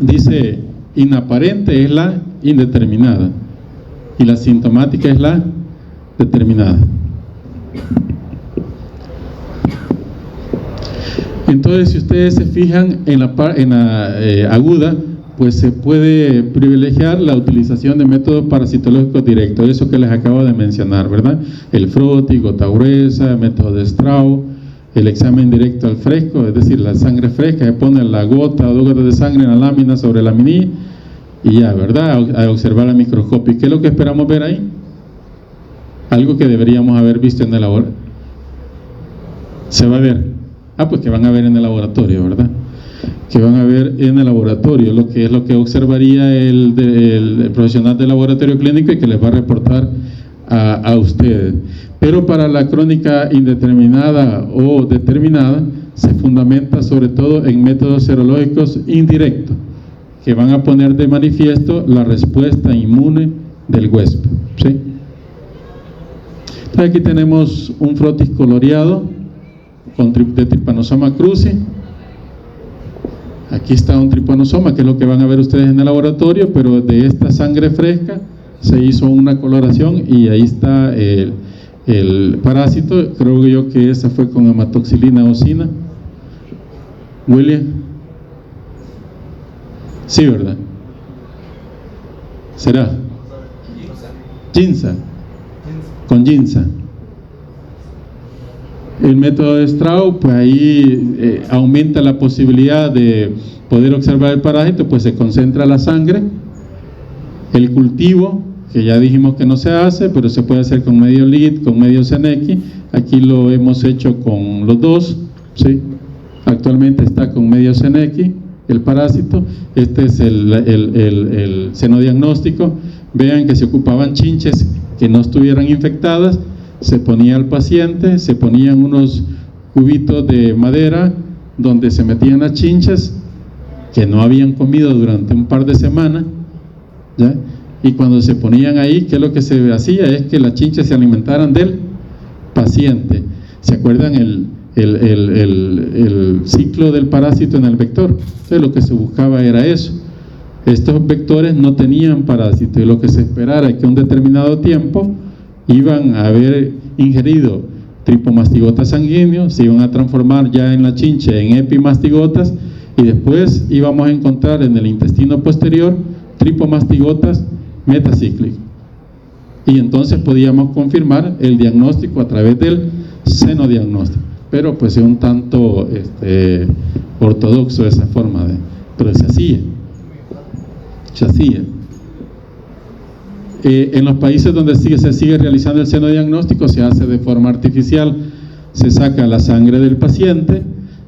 dice inaparente es la indeterminada y la sintomática es la determinada. Entonces, si ustedes se fijan en la aguda, pues se puede privilegiar la utilización de métodos parasitológicos directos, eso que les acabo de mencionar, ¿verdad? El frotis, gota gruesa, método de Strauss, el examen directo al fresco, es decir, la sangre fresca, se pone la gota o 2 gotas de sangre en la lámina sobre la minilla y ya, ¿verdad? A observar al microscopio. ¿Y qué es lo que esperamos ver ahí? Algo que deberíamos haber visto en el laboratorio. Se va a ver. Pues que van a ver en el laboratorio, ¿verdad? Que van a ver en el laboratorio, lo que es lo que observaría el profesional del laboratorio clínico y que les va a reportar a ustedes. Pero para la crónica indeterminada o determinada se fundamenta sobre todo en métodos serológicos indirectos que van a poner de manifiesto la respuesta inmune del huésped, ¿sí? Entonces aquí tenemos un frotis coloreado de Trypanosoma cruzi. Aquí está un tripanosoma, que es lo que van a ver ustedes en el laboratorio, pero de esta sangre fresca se hizo una coloración y ahí está el parásito. Creo yo que esa fue con amatoxilina ocina. William, sí, ¿verdad? ¿Será? Ginza, con Ginza. El método de Straub, pues ahí aumenta la posibilidad de poder observar el parásito, pues se concentra la sangre. El cultivo, que ya dijimos que no se hace, pero se puede hacer con medio LID, con medio Zenequi. Aquí lo hemos hecho con los dos, ¿sí? Actualmente está con medio Zenequi el parásito. Este es el senodiagnóstico. Vean que se ocupaban chinches que no estuvieran infectadas, se ponía al paciente, se ponían unos cubitos de madera donde se metían las chinches que no habían comido durante un par de semanas, ¿ya? Y cuando se ponían ahí, ¿qué es lo que se hacía? Es que las chinches se alimentaran del paciente. ¿Se acuerdan el ciclo del parásito en el vector? Entonces lo que se buscaba era eso. Estos vectores no tenían parásito, y lo que se esperara es que un determinado tiempo iban a haber ingerido tripomastigotas sanguíneos, se iban a transformar ya en la chinche en epimastigotas, y después íbamos a encontrar en el intestino posterior tripomastigotas metacíclicas. Y entonces podíamos confirmar el diagnóstico a través del senodiagnóstico. Pero pues es un tanto ortodoxo esa forma pero se hacía. En los países donde se sigue realizando el senodiagnóstico, se hace de forma artificial. Se saca la sangre del paciente,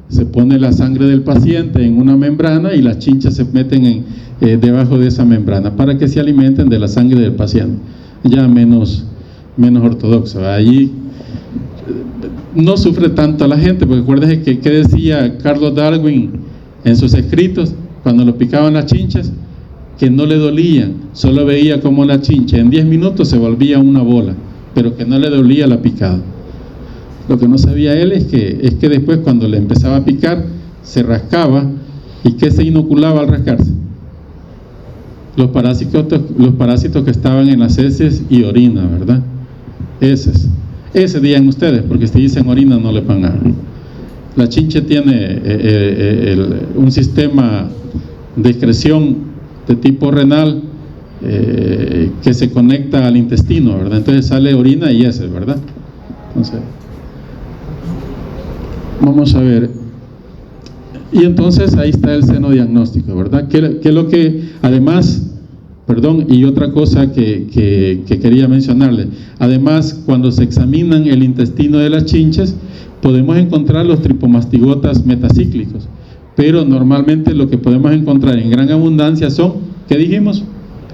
se pone la sangre del paciente en una membrana y las chinchas se meten debajo de esa membrana para que se alimenten de la sangre del paciente. Ya menos ortodoxo. Allí no sufre tanto a la gente, porque acuérdense que decía Carlos Darwin en sus escritos cuando lo picaban las chinchas, que no le dolían, solo veía como la chincha en 10 minutos se volvía una bola, pero que no le dolía la picada. Lo que no sabía él es que después, cuando le empezaba a picar, se rascaba. ¿Y qué se inoculaba al rascarse? Los parásitos que estaban en las heces y orina, ¿verdad? Ese digan ustedes, porque si dicen orina no le van a... La chinche tiene un sistema de excreción de tipo renal que se conecta al intestino, ¿verdad? Entonces sale orina y heces, ¿verdad? Entonces, vamos a ver. Y entonces ahí está el senodiagnóstico, ¿verdad? Que es lo que, además, y otra cosa que quería mencionarle, además, cuando se examinan el intestino de las chinches, podemos encontrar los tripomastigotas metacíclicos, pero normalmente lo que podemos encontrar en gran abundancia son, ¿qué dijimos?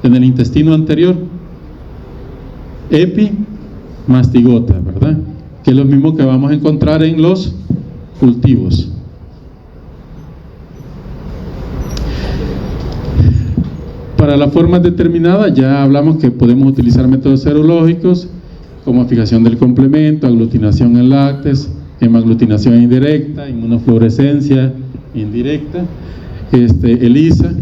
En el intestino anterior, epimastigota, ¿verdad? Que es lo mismo que vamos a encontrar en los cultivos. Para las formas determinadas ya hablamos que podemos utilizar métodos serológicos como fijación del complemento, aglutinación en lácteos, hemaglutinación indirecta, inmunofluorescencia indirecta, ELISA.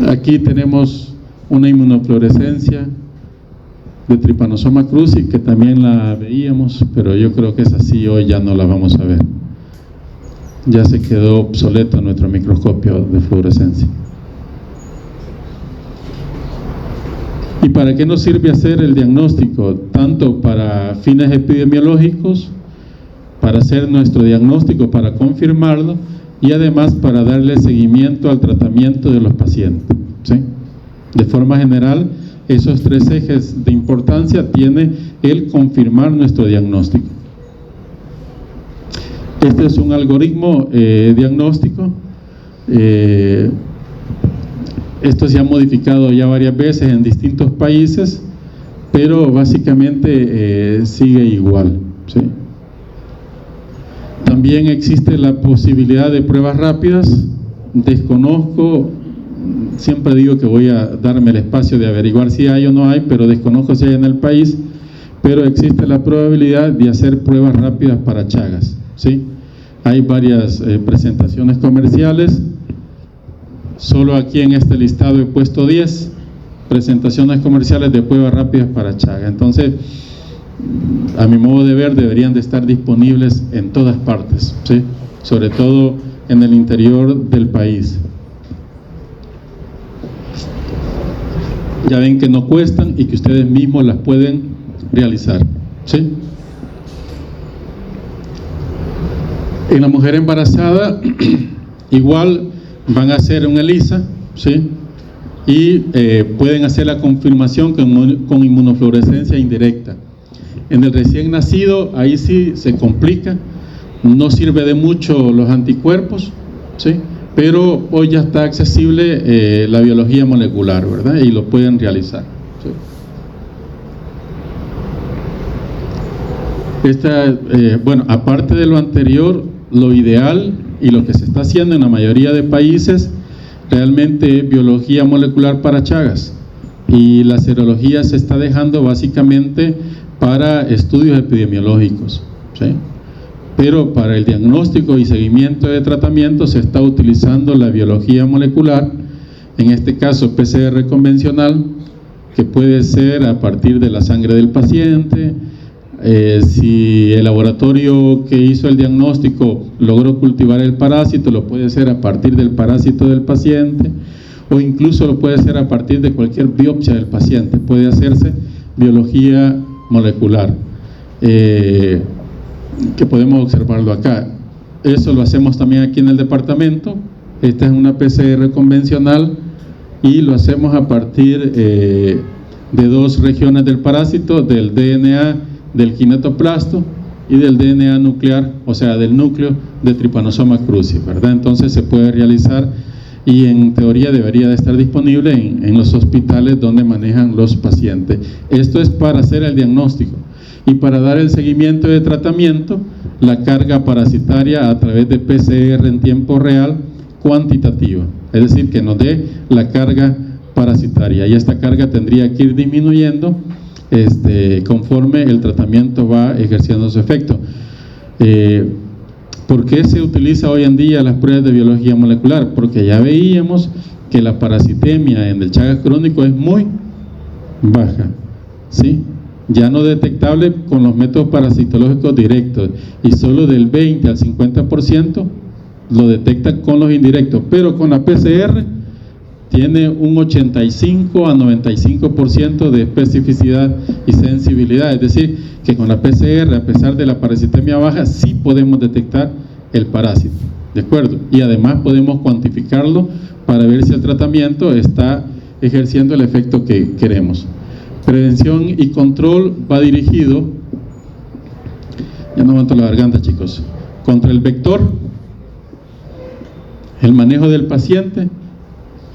Aquí tenemos una inmunofluorescencia de Trypanosoma cruzi, que también la veíamos, pero yo creo que esa sí hoy ya no la vamos a ver. Ya se quedó obsoleto nuestro microscopio de fluorescencia. ¿Y para qué nos sirve hacer el diagnóstico? Tanto para fines epidemiológicos, para hacer nuestro diagnóstico, para confirmarlo, y además para darle seguimiento al tratamiento de los pacientes, ¿sí? De forma general, esos tres ejes de importancia tiene el confirmar nuestro diagnóstico. Este es un algoritmo diagnóstico. Esto se ha modificado ya varias veces en distintos países, pero básicamente sigue igual, ¿sí? También existe la posibilidad de pruebas rápidas. Desconozco, siempre digo que voy a darme el espacio de averiguar si hay o no hay, pero desconozco si hay en el país, pero existe la probabilidad de hacer pruebas rápidas para Chagas, ¿sí? Hay varias presentaciones comerciales. Solo aquí en este listado he puesto 10, presentaciones comerciales de pruebas rápidas para Chagas. Entonces, a mi modo de ver, deberían de estar disponibles en todas partes, ¿sí? Sobre todo en el interior del país. Ya ven que no cuestan y que ustedes mismos las pueden realizar, ¿sí? En la mujer embarazada, igual van a hacer un ELISA, ¿sí? Y pueden hacer la confirmación con inmunofluorescencia indirecta. En el recién nacido, ahí sí se complica, no sirve de mucho los anticuerpos, ¿sí? Pero hoy ya está accesible la biología molecular, ¿verdad? Y lo pueden realizar, ¿sí? Bueno, aparte de lo anterior, lo ideal y lo que se está haciendo en la mayoría de países realmente es biología molecular para Chagas, y la serología se está dejando básicamente para estudios epidemiológicos, ¿sí? Pero para el diagnóstico y seguimiento de tratamiento se está utilizando la biología molecular, en este caso PCR convencional, que puede ser a partir de la sangre del paciente. Si el laboratorio que hizo el diagnóstico logró cultivar el parásito, lo puede hacer a partir del parásito del paciente, o incluso lo puede hacer a partir de cualquier biopsia del paciente. Puede hacerse biología molecular, que podemos observarlo acá. Eso lo hacemos también aquí en el departamento. Esta es una PCR convencional y lo hacemos a partir de dos regiones del parásito, del DNA del kinetoplasto y del DNA nuclear, o sea, del núcleo de Trypanosoma cruzi, ¿verdad? Entonces se puede realizar y en teoría debería de estar disponible en los hospitales donde manejan los pacientes. Esto es para hacer el diagnóstico, y para dar el seguimiento de tratamiento, la carga parasitaria a través de PCR en tiempo real cuantitativa, es decir, que nos dé la carga parasitaria, y esta carga tendría que ir disminuyendo conforme el tratamiento va ejerciendo su efecto. ¿Por qué se utiliza hoy en día las pruebas de biología molecular? Porque ya veíamos que la parasitemia en el Chagas crónico es muy baja, ¿sí? Ya no detectable con los métodos parasitológicos directos, y solo del 20 al 50% lo detecta con los indirectos, pero con la PCR tiene un 85 a 95% de especificidad y sensibilidad. Es decir, que con la PCR, a pesar de la parasitemia baja, sí podemos detectar el parásito, ¿de acuerdo? Y además podemos cuantificarlo para ver si el tratamiento está ejerciendo el efecto que queremos. Prevención y control va dirigido, ya no aguanto la garganta, chicos, contra el vector, el manejo del paciente,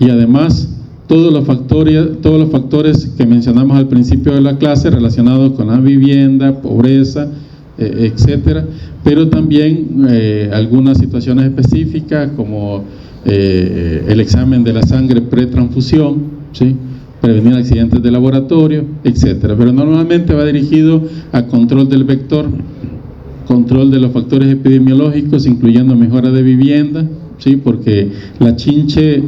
y además todos los factores que mencionamos al principio de la clase relacionados con la vivienda, pobreza, etcétera, pero también algunas situaciones específicas como el examen de la sangre pretransfusión, ¿sí? Prevenir accidentes de laboratorio, etcétera. Pero normalmente va dirigido a control del vector, control de los factores epidemiológicos, incluyendo mejora de vivienda, ¿sí? Porque la chinche,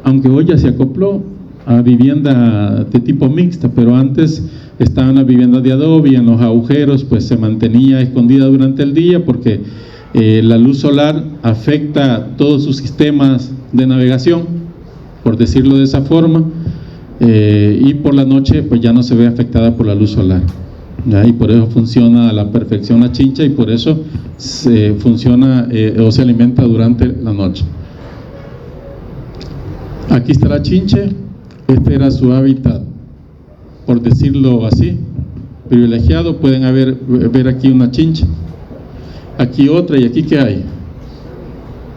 aunque hoy ya se acopló a vivienda de tipo mixta, pero antes estaban las viviendas de adobe, y en los agujeros pues se mantenía escondida durante el día porque la luz solar afecta todos sus sistemas de navegación, por decirlo de esa forma, y por la noche pues ya no se ve afectada por la luz solar, ¿ya? Y por eso funciona a la perfección la chincha, y por eso funciona o se alimenta durante la noche. Aquí está la chinche, este era su hábitat, por decirlo así, privilegiado. Pueden ver aquí una chinche, aquí otra, y aquí ¿qué hay?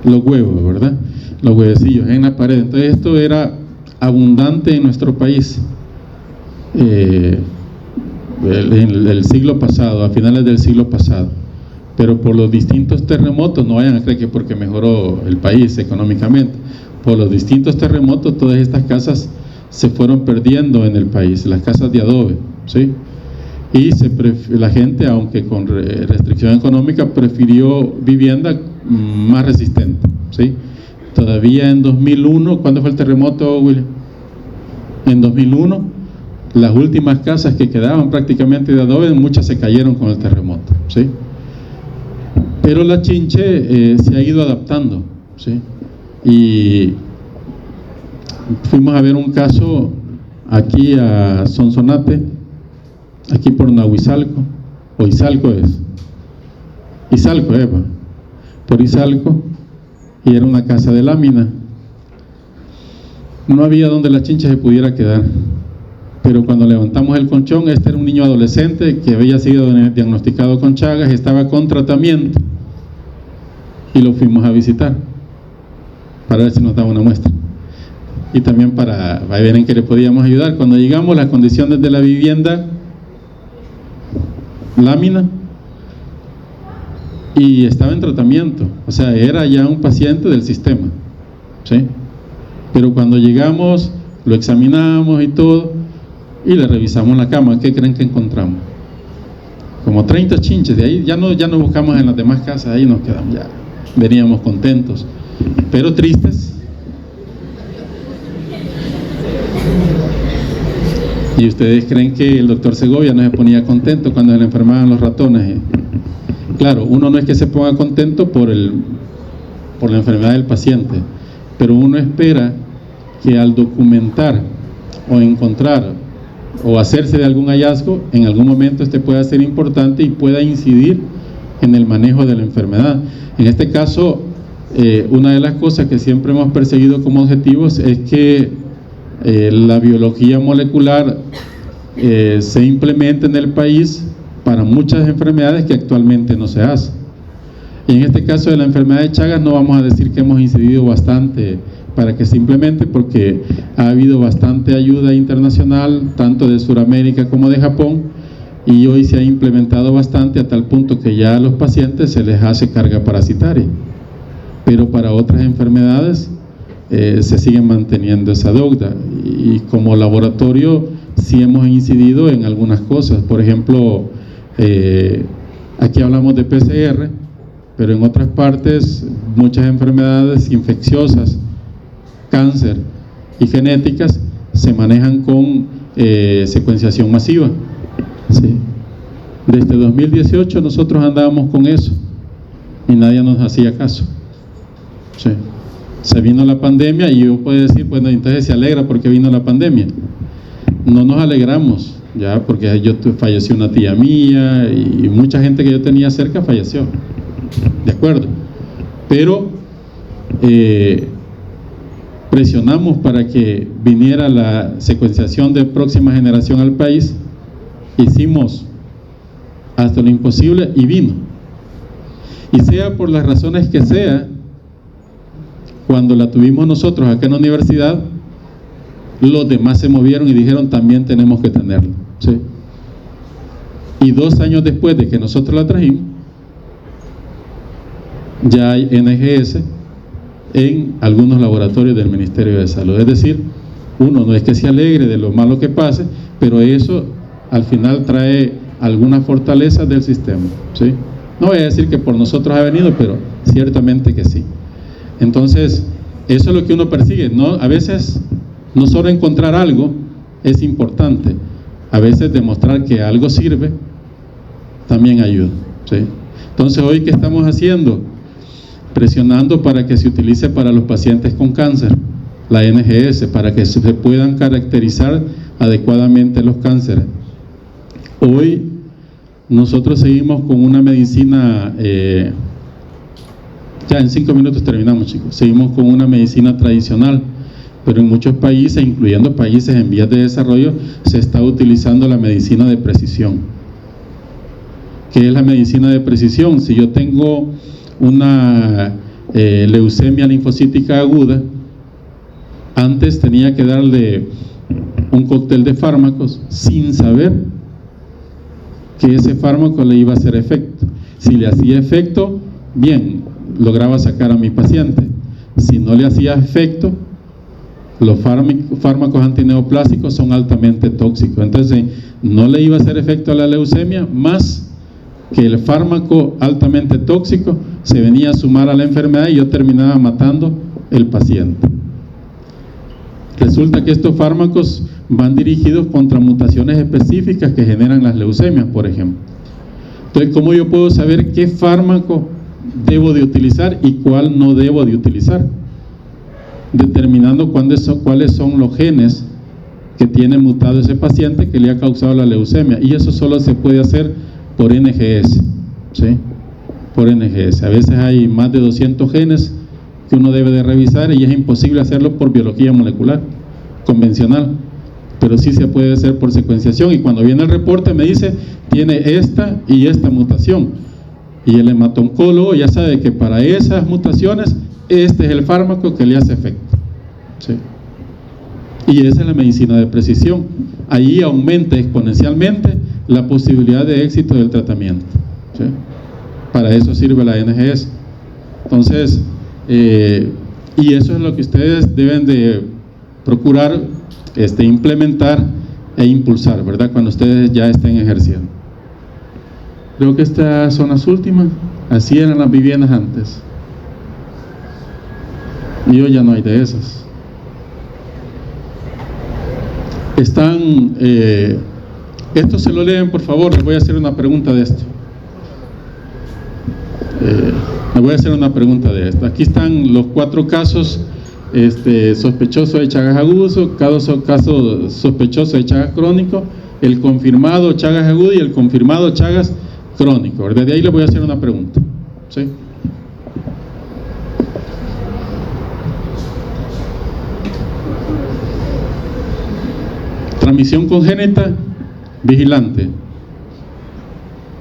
Los huevos, ¿verdad? Los huevecillos en la pared. Entonces esto era abundante en nuestro país en el siglo pasado, a finales del siglo pasado, pero por los distintos terremotos, no vayan a creer que porque mejoró el país económicamente, por los distintos terremotos todas estas casas se fueron perdiendo en el país, las casas de adobe, ¿sí? Y la gente, aunque con restricción económica, prefirió vivienda más resistente, ¿sí? Todavía en 2001, ¿cuándo fue el terremoto, William? En 2001, las últimas casas que quedaban prácticamente de adobe, muchas se cayeron con el terremoto, ¿sí? Pero la Chinche se ha ido adaptando, ¿sí? Y fuimos a ver un caso aquí a Sonsonate, aquí por Nahuizalco, o Izalco es, Izalco, por Izalco, y era una casa de lámina. No había donde la Chinche se pudiera quedar, pero cuando levantamos el colchón, este era un niño adolescente que había sido diagnosticado con Chagas, estaba con tratamiento, y lo fuimos a visitar para ver si nos daba una muestra y también para ver en qué le podíamos ayudar. Cuando llegamos, las condiciones de la vivienda, lámina, y estaba en tratamiento, o sea, era ya un paciente del sistema, ¿sí? Pero cuando llegamos, lo examinamos y todo, y le revisamos la cama. ¿Qué creen que encontramos? Como 30 chinches. De ahí ya no buscamos en las demás casas, ahí nos quedamos, ya veníamos contentos, pero tristes. ¿Y ustedes creen que el doctor Segovia no se ponía contento cuando se le enfermaban los ratones? Claro, uno no es que se ponga contento por la enfermedad del paciente, pero uno espera que al documentar o encontrar o hacerse de algún hallazgo, en algún momento este pueda ser importante y pueda incidir en el manejo de la enfermedad. En este caso, una de las cosas que siempre hemos perseguido como objetivos es que la biología molecular se implemente en el país para muchas enfermedades que actualmente no se hace. Y en este caso de la enfermedad de Chagas no vamos a decir que hemos incidido bastante para que se implemente, porque ha habido bastante ayuda internacional, tanto de Sudamérica como de Japón, y hoy se ha implementado bastante a tal punto que ya a los pacientes se les hace carga parasitaria, pero para otras enfermedades se sigue manteniendo esa deuda. Y como laboratorio sí hemos incidido en algunas cosas. Por ejemplo, aquí hablamos de PCR, pero en otras partes muchas enfermedades infecciosas, cáncer y genéticas se manejan con secuenciación masiva, ¿sí? Desde 2018 nosotros andábamos con eso y nadie nos hacía caso, ¿sí? Se vino la pandemia y yo puedo decir, bueno, entonces se alegra porque vino la pandemia. No nos alegramos, ya, porque falleció una tía mía y mucha gente que yo tenía cerca falleció, de acuerdo, pero presionamos para que viniera la secuenciación de próxima generación al país, hicimos hasta lo imposible y vino, y sea por las razones que sea, cuando la tuvimos nosotros acá en la universidad, los demás se movieron y dijeron también tenemos que tenerlo, ¿sí? Y 2 años después de que nosotros la trajimos, ya hay NGS en algunos laboratorios del Ministerio de Salud. Es decir, uno no es que se alegre de lo malo que pase, pero eso al final trae alguna fortaleza del sistema, ¿sí? No voy a decir que por nosotros ha venido, pero ciertamente que sí. Entonces, eso es lo que uno persigue, ¿no? A veces no solo encontrar algo es importante, a veces demostrar que algo sirve también ayuda, ¿sí? Entonces, hoy, ¿qué estamos haciendo? Presionando para que se utilice para los pacientes con cáncer, la NGS, para que se puedan caracterizar adecuadamente los cánceres. Hoy nosotros seguimos con una medicina, ya en 5 minutos terminamos, chicos, seguimos con una medicina tradicional, pero en muchos países, incluyendo países en vías de desarrollo, se está utilizando la medicina de precisión. ¿Qué es la medicina de precisión? Si yo tengo una leucemia linfocítica aguda, antes tenía que darle un cóctel de fármacos sin saber que ese fármaco le iba a hacer efecto. Si le hacía efecto, bien, lograba sacar a mi paciente. Si no le hacía efecto, los fármacos antineoplásicos son altamente tóxicos. Entonces, no le iba a hacer efecto a la leucemia, más que el fármaco altamente tóxico se venía a sumar a la enfermedad y yo terminaba matando el paciente. Resulta que estos fármacos van dirigidos contra mutaciones específicas que generan las leucemias, por ejemplo. Entonces, ¿cómo yo puedo saber qué fármaco debo de utilizar y cuál no debo de utilizar? Determinando cuáles son los genes que tiene mutado ese paciente que le ha causado la leucemia, y eso solo se puede hacer por NGS, ¿sí? Por NGS. A veces hay más de 200 genes que uno debe de revisar y es imposible hacerlo por biología molecular convencional, pero sí se puede hacer por secuenciación, y cuando viene el reporte me dice tiene esta y esta mutación, y el hematoncólogo ya sabe que para esas mutaciones este es el fármaco que le hace efecto, ¿sí? Y esa es la medicina de precisión. Ahí aumenta exponencialmente la posibilidad de éxito del tratamiento, ¿sí? Para eso sirve la NGS. Entonces, y eso es lo que ustedes deben de procurar implementar e impulsar, ¿verdad? Cuando ustedes ya estén ejerciendo. Creo que estas son las últimas. Así eran las viviendas antes. Y hoy ya no hay de esas. Están, esto se lo leen, por favor. Les voy a hacer una pregunta de esto. Aquí están los 4 casos sospechosos de Chagas agudo, caso sospechoso de Chagas crónico, el confirmado Chagas agudo y el confirmado Chagas crónico. Desde ahí les voy a hacer una pregunta, ¿sí? Transmisión congénita, vigilante.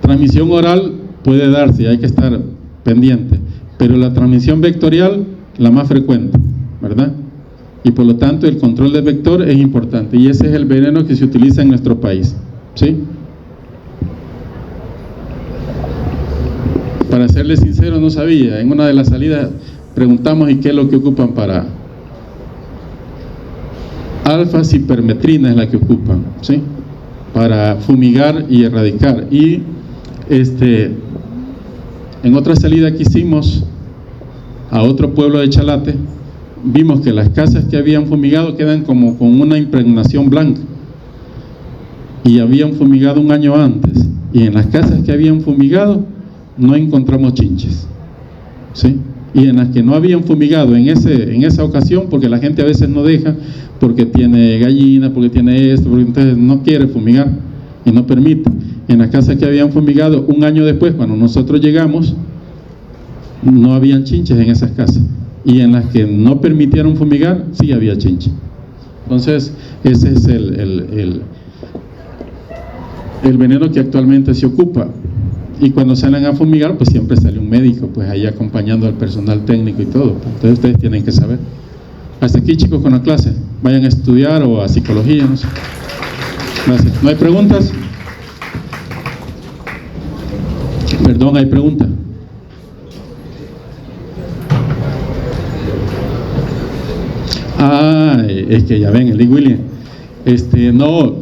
Transmisión oral puede darse, hay que estar pendiente, pero la transmisión vectorial, la más frecuente, ¿verdad? Y por lo tanto el control del vector es importante, y ese es el veneno que se utiliza en nuestro país, ¿sí? Para serles sincero, no sabía. En una de las salidas preguntamos, ¿y qué es lo que ocupan para? Alfa-cipermetrina es la que ocupan, ¿sí? Para fumigar y erradicar. Y en otra salida que hicimos a otro pueblo de Chalate, vimos que las casas que habían fumigado quedan como con una impregnación blanca, y habían fumigado un año antes, y en las casas que habían fumigado no encontramos chinches, ¿sí? Y en las que no habían fumigado en esa ocasión, porque la gente a veces no deja, porque tiene gallina, porque tiene esto, porque entonces no quiere fumigar y no permite. En las casas que habían fumigado un año después, cuando nosotros llegamos, no habían chinches en esas casas, y en las que no permitieron fumigar, sí había chinches. Entonces, ese es el veneno que actualmente se ocupa. Y cuando salen a fumigar, pues siempre sale un médico, pues ahí acompañando al personal técnico y todo. Entonces ustedes tienen que saber. Hasta aquí, chicos, con la clase. Vayan a estudiar o a psicología, no sé. Gracias. ¿No hay preguntas? Perdón, ¿hay pregunta? Es que ya ven, el Lee William. No,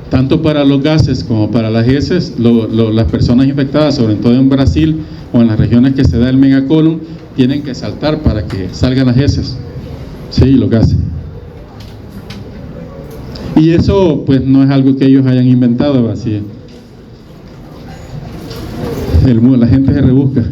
tanto para los gases como para las heces, las personas infectadas, sobre todo en Brasil o en las regiones que se da el megacolon, tienen que saltar para que salgan las heces, sí, los gases. Y eso pues no es algo que ellos hayan inventado, así la gente se rebusca.